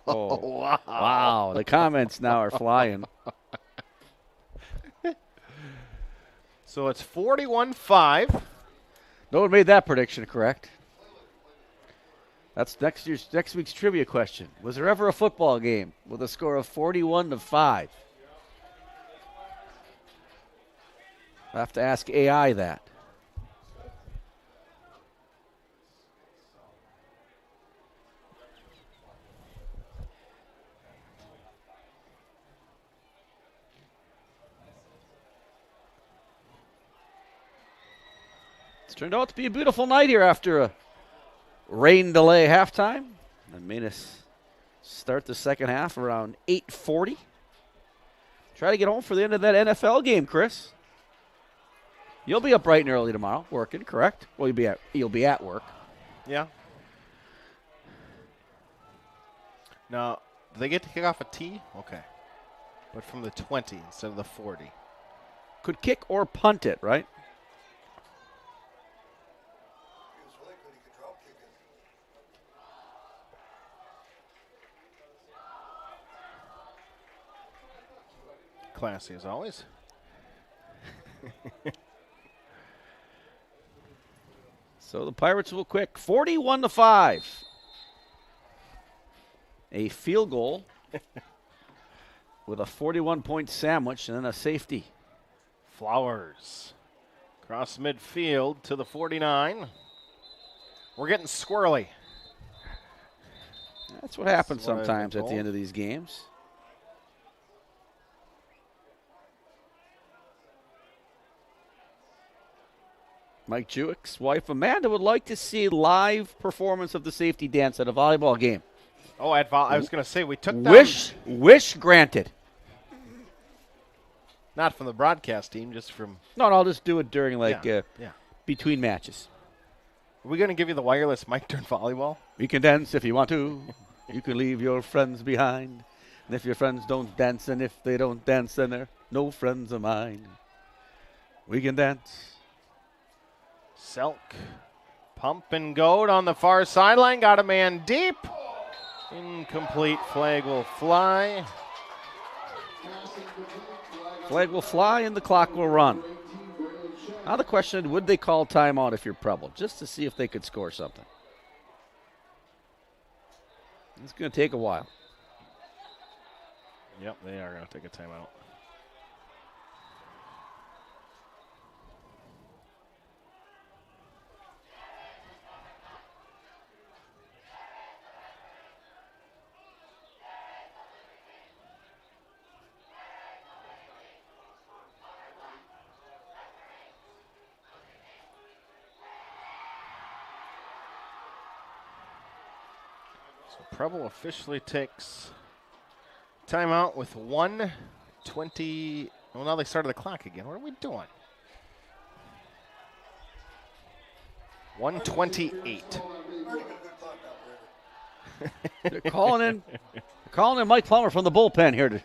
Wow. The comments now are flying. So it's 41-5. No one made that prediction correct. That's next week's trivia question. Was there ever a football game with a score of 41-5? I'll have to ask AI that. It's turned out to be a beautiful night here after a rain delay halftime. And made us start the second half around 8:40. Try to get home for the end of that NFL game, Chris. You'll be up bright and early tomorrow, working, correct? Well, you'll be at work. Yeah. Now, do they get to kick off a tee? Okay. But from the 20 instead of the 40. Could kick or punt it, right? Classy as always. So the Pirates will quick 41-5. A field goal with a 41-point sandwich and then a safety. Flowers. Across midfield to the 49. We're getting squirrely. That's what happens That's what I've sometimes been at the told. end of these games. Mike Jewick's wife Amanda would like to see live performance of the safety dance at a volleyball game. Oh, I was going to say, we took that. Wish granted. Not from the broadcast team, just from. No, I'll just do it during Yeah. between matches. Are we going to give you the wireless mic during volleyball? You can dance if you want to. You can leave your friends behind. And if your friends don't dance, and if they don't dance, then they're no friends of mine. We can dance. Selk. Pump and goad on the far sideline. Got a man deep. Incomplete. Flag will fly. Flag will fly and the clock will run. Now the question is, would they call timeout if you're Preble, just to see if they could score something? It's going to take a while. Yep, they are going to take a timeout. Preble officially takes timeout with 1:20. Well, now they started the clock again. What are we doing? 1:28. They're calling in Mike Plummer from the bullpen here to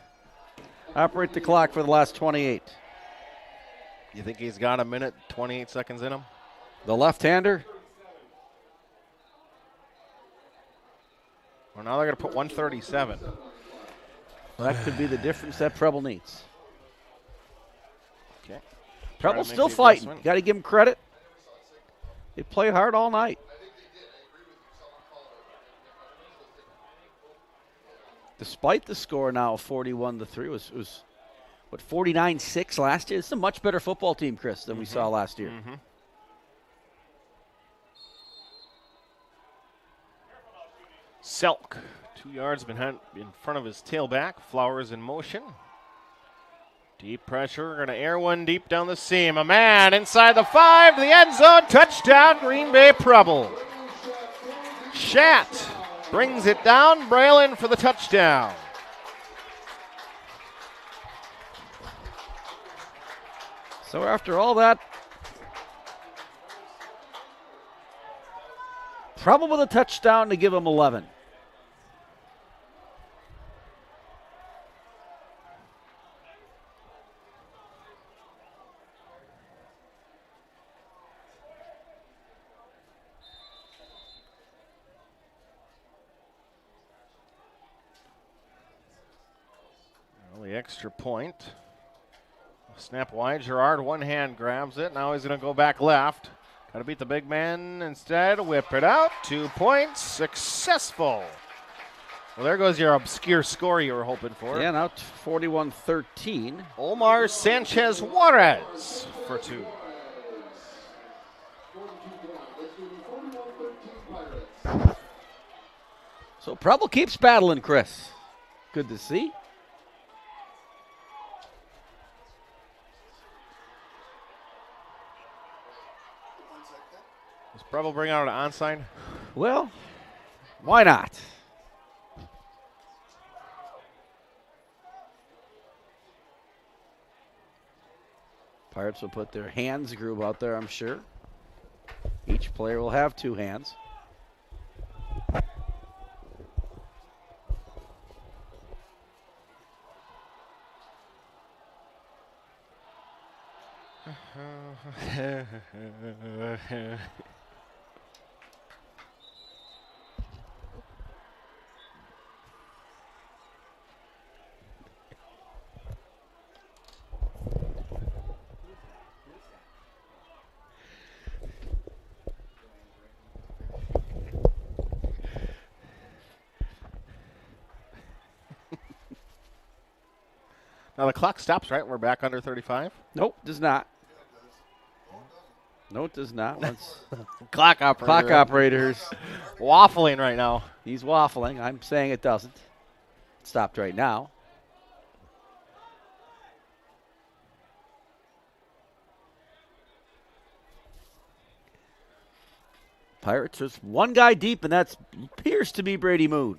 operate the clock for the last 28. You think he's got a minute, 28 seconds in him? The left-hander? Well, now they're going to put 137. That could be the difference that Preble needs. Okay. Preble's still fighting. Got to give him credit. They play hard all night. Despite the score now 41-3, was what, 49-6 last year? It's a much better football team, Chris, than we saw last year. Selk, 2 yards behind, in front of his tailback. Flowers in motion. Deep pressure, going to air one deep down the seam. A man inside the 5 to the end zone. Touchdown, Green Bay Preble. Shat brings it down. Braylon for the touchdown. So after all that, Preble with a touchdown to give him 11. Well, the extra point. Snap wide. Gerard, one hand grabs it. Now he's going to go back left. Got to beat the big man instead. Whip it out. 2 points. Successful. Well, there goes your obscure score you were hoping for. Yeah, now 41-13. Omar Sanchez Juarez for 2. So Preble keeps battling, Chris. Good to see. Does Preble bring out an onside? Well, why not? Pirates will put their hands group out there, I'm sure. Each player will have 2 hands. Now the clock stops, right? We're back under 35? Nope, does not. No, it does not. Clock operators waffling right now. He's waffling. I'm saying it doesn't. It stopped right now. Pirates, there's one guy deep, and that appears to be Brady Moon.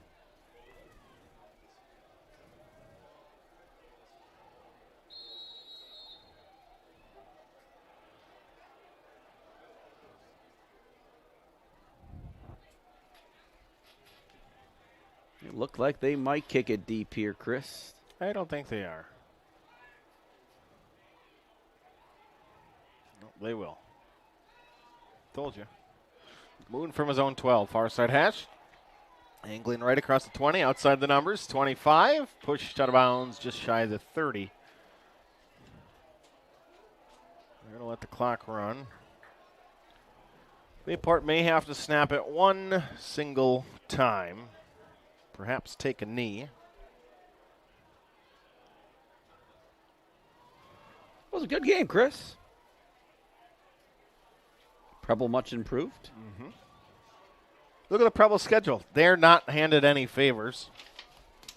It looked like they might kick it deep here, Chris. I don't think they are. No, they will. Told you. Moon from his own 12. Far side hash. Angling right across the 20. Outside the numbers. 25. Pushed out of bounds just shy of the 30. They're going to let the clock run. Bayport may have to snap it one single time. Perhaps take a knee. It was a good game, Chris. Preble much improved. Mm-hmm. Look at the Preble schedule. They're not handed any favors.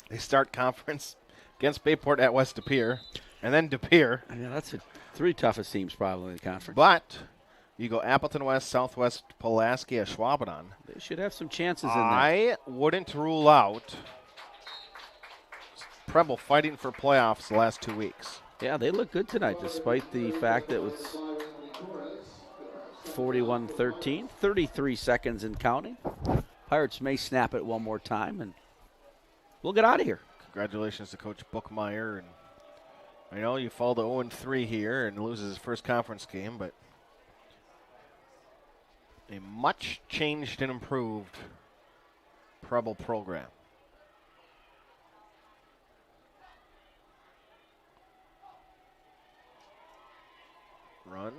They start conference against Bayport at West De Pere, and then De Pere. Yeah, that's the 3 toughest teams probably in the conference. But You go Appleton West, Southwest, Pulaski, Schwabenon. They should have some chances in there. I wouldn't rule out Preble fighting for playoffs the last 2 weeks. Yeah, they look good tonight, despite the fact that it was 41-13, 33 seconds and counting. Pirates may snap it one more time, and we'll get out of here. Congratulations to Coach Bookmeyer. And I know you fall to 0-3 here and loses his first conference game, but a much changed and improved Preble program. Run.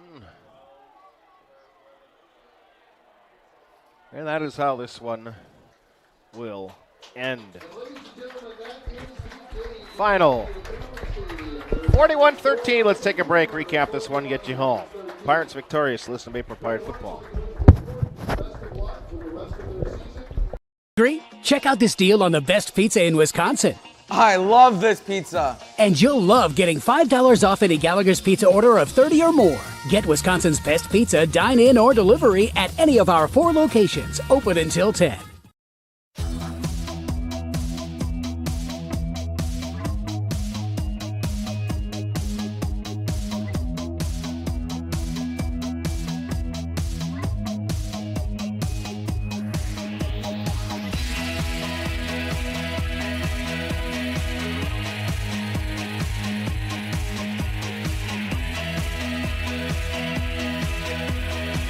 And that is how this one will end. Final 41-13. Let's take a break, recap this one, get you home. Pirates victorious. Listen to Bayport Pirate Football. Check out this deal on the best pizza in Wisconsin. I love this pizza. And you'll love getting $5 off any Gallagher's Pizza order of 30 or more. Get Wisconsin's best pizza, dine in or delivery at any of our 4 locations, open until 10.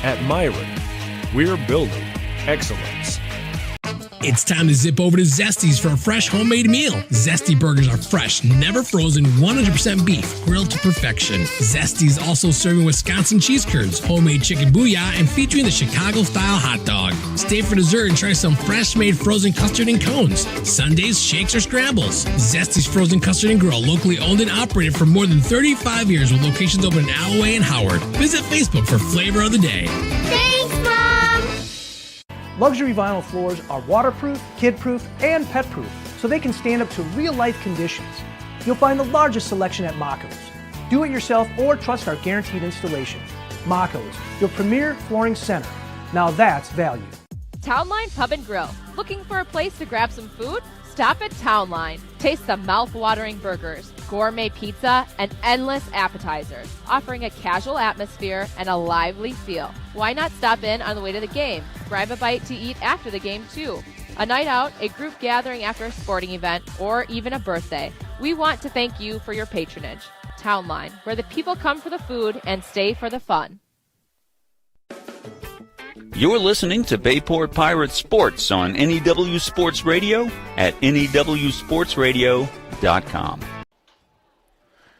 At Myron, we're building excellence. It's time to zip over to Zesty's for a fresh homemade meal. Zesty burgers are fresh, never frozen, 100% beef, grilled to perfection. Zesty's also serving Wisconsin cheese curds, homemade chicken booyah, and featuring the Chicago-style hot dog. Stay for dessert and try some fresh-made frozen custard and cones. Sundays, shakes, or scrambles. Zesty's Frozen Custard and Grill, locally owned and operated for more than 35 years with locations open in Alloway and Howard. Visit Facebook for flavor of the day. Thanks, Mom! Luxury vinyl floors are waterproof, kid-proof, and pet-proof, so they can stand up to real-life conditions. You'll find the largest selection at Mako's. Do it yourself or trust our guaranteed installation. Mako's, your premier flooring center. Now that's value. Townline Pub and Grill. Looking for a place to grab some food? Stop at Townline. Taste the mouth-watering burgers, gourmet pizza, and endless appetizers, offering a casual atmosphere and a lively feel. Why not stop in on the way to the game? Grab a bite to eat after the game, too. A night out, a group gathering after a sporting event, or even a birthday. We want to thank you for your patronage. Townline, where the people come for the food and stay for the fun. You're listening to Bayport Pirates Sports on NEW Sports Radio at newsportsradio.com.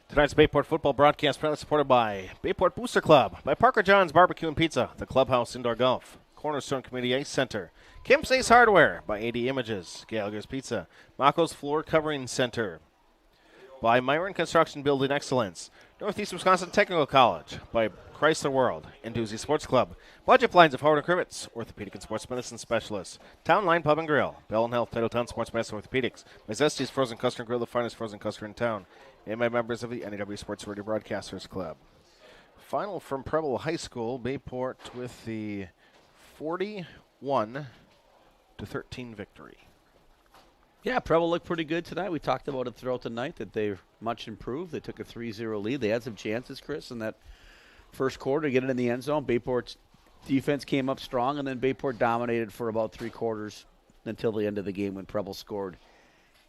Tonight's Bayport football broadcast proudly supported by Bayport Booster Club, by Parker John's Barbecue and Pizza, the Clubhouse Indoor Golf, Cornerstone Community Ice Center, Kim's Ace Hardware, by AD Images, Gallagher's Pizza, Mako's Floor Covering Center, by Myron Construction Building Excellence, Northeast Wisconsin Technical College, by Chrysler World, and Doozy Sports Club, Budget Blinds of Howard & Crivets, Orthopedic and Sports Medicine Specialists, Townline Pub and Grill, Bell and Health, Titletown Sports Medicine Orthopedics, my Zesty's Frozen Custard Grill, the finest frozen custard in town, and my members of the NEW Sports Radio Broadcasters Club. Final from Preble High School, Bayport with the 41-13 victory. Yeah, Preble looked pretty good tonight. We talked about it throughout the night that they're much improved. They took a 3-0 lead. They had some chances, Chris, in that first quarter to get it in the end zone. Bayport's defense came up strong, and then Bayport dominated for about 3 quarters until the end of the game when Preble scored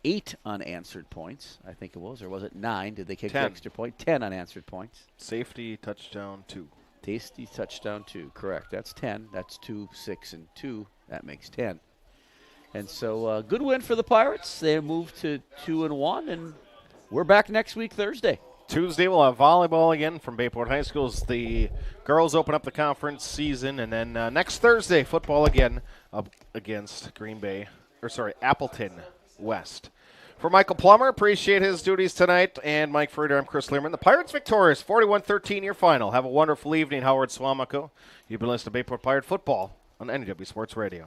8 unanswered points, I think it was, or was it 9? Did they kick the extra point? 10 unanswered points. Safety, touchdown, 2. Tasty, touchdown, 2. Correct. That's 10. That's 2, 6, and 2. That makes 10. And so good win for the Pirates. They moved to 2-1, and we're back next week, Thursday. Tuesday we'll have volleyball again from Bayport High School as the girls open up the conference season, and then next Thursday football again up against Appleton West. For Michael Plummer, appreciate his duties tonight, and Mike Frieder, I'm Chris Learman. The Pirates victorious, 41-13 your final. Have a wonderful evening, Howard Swamico. You've been listening to Bayport Pirate Football on NEW Sports Radio.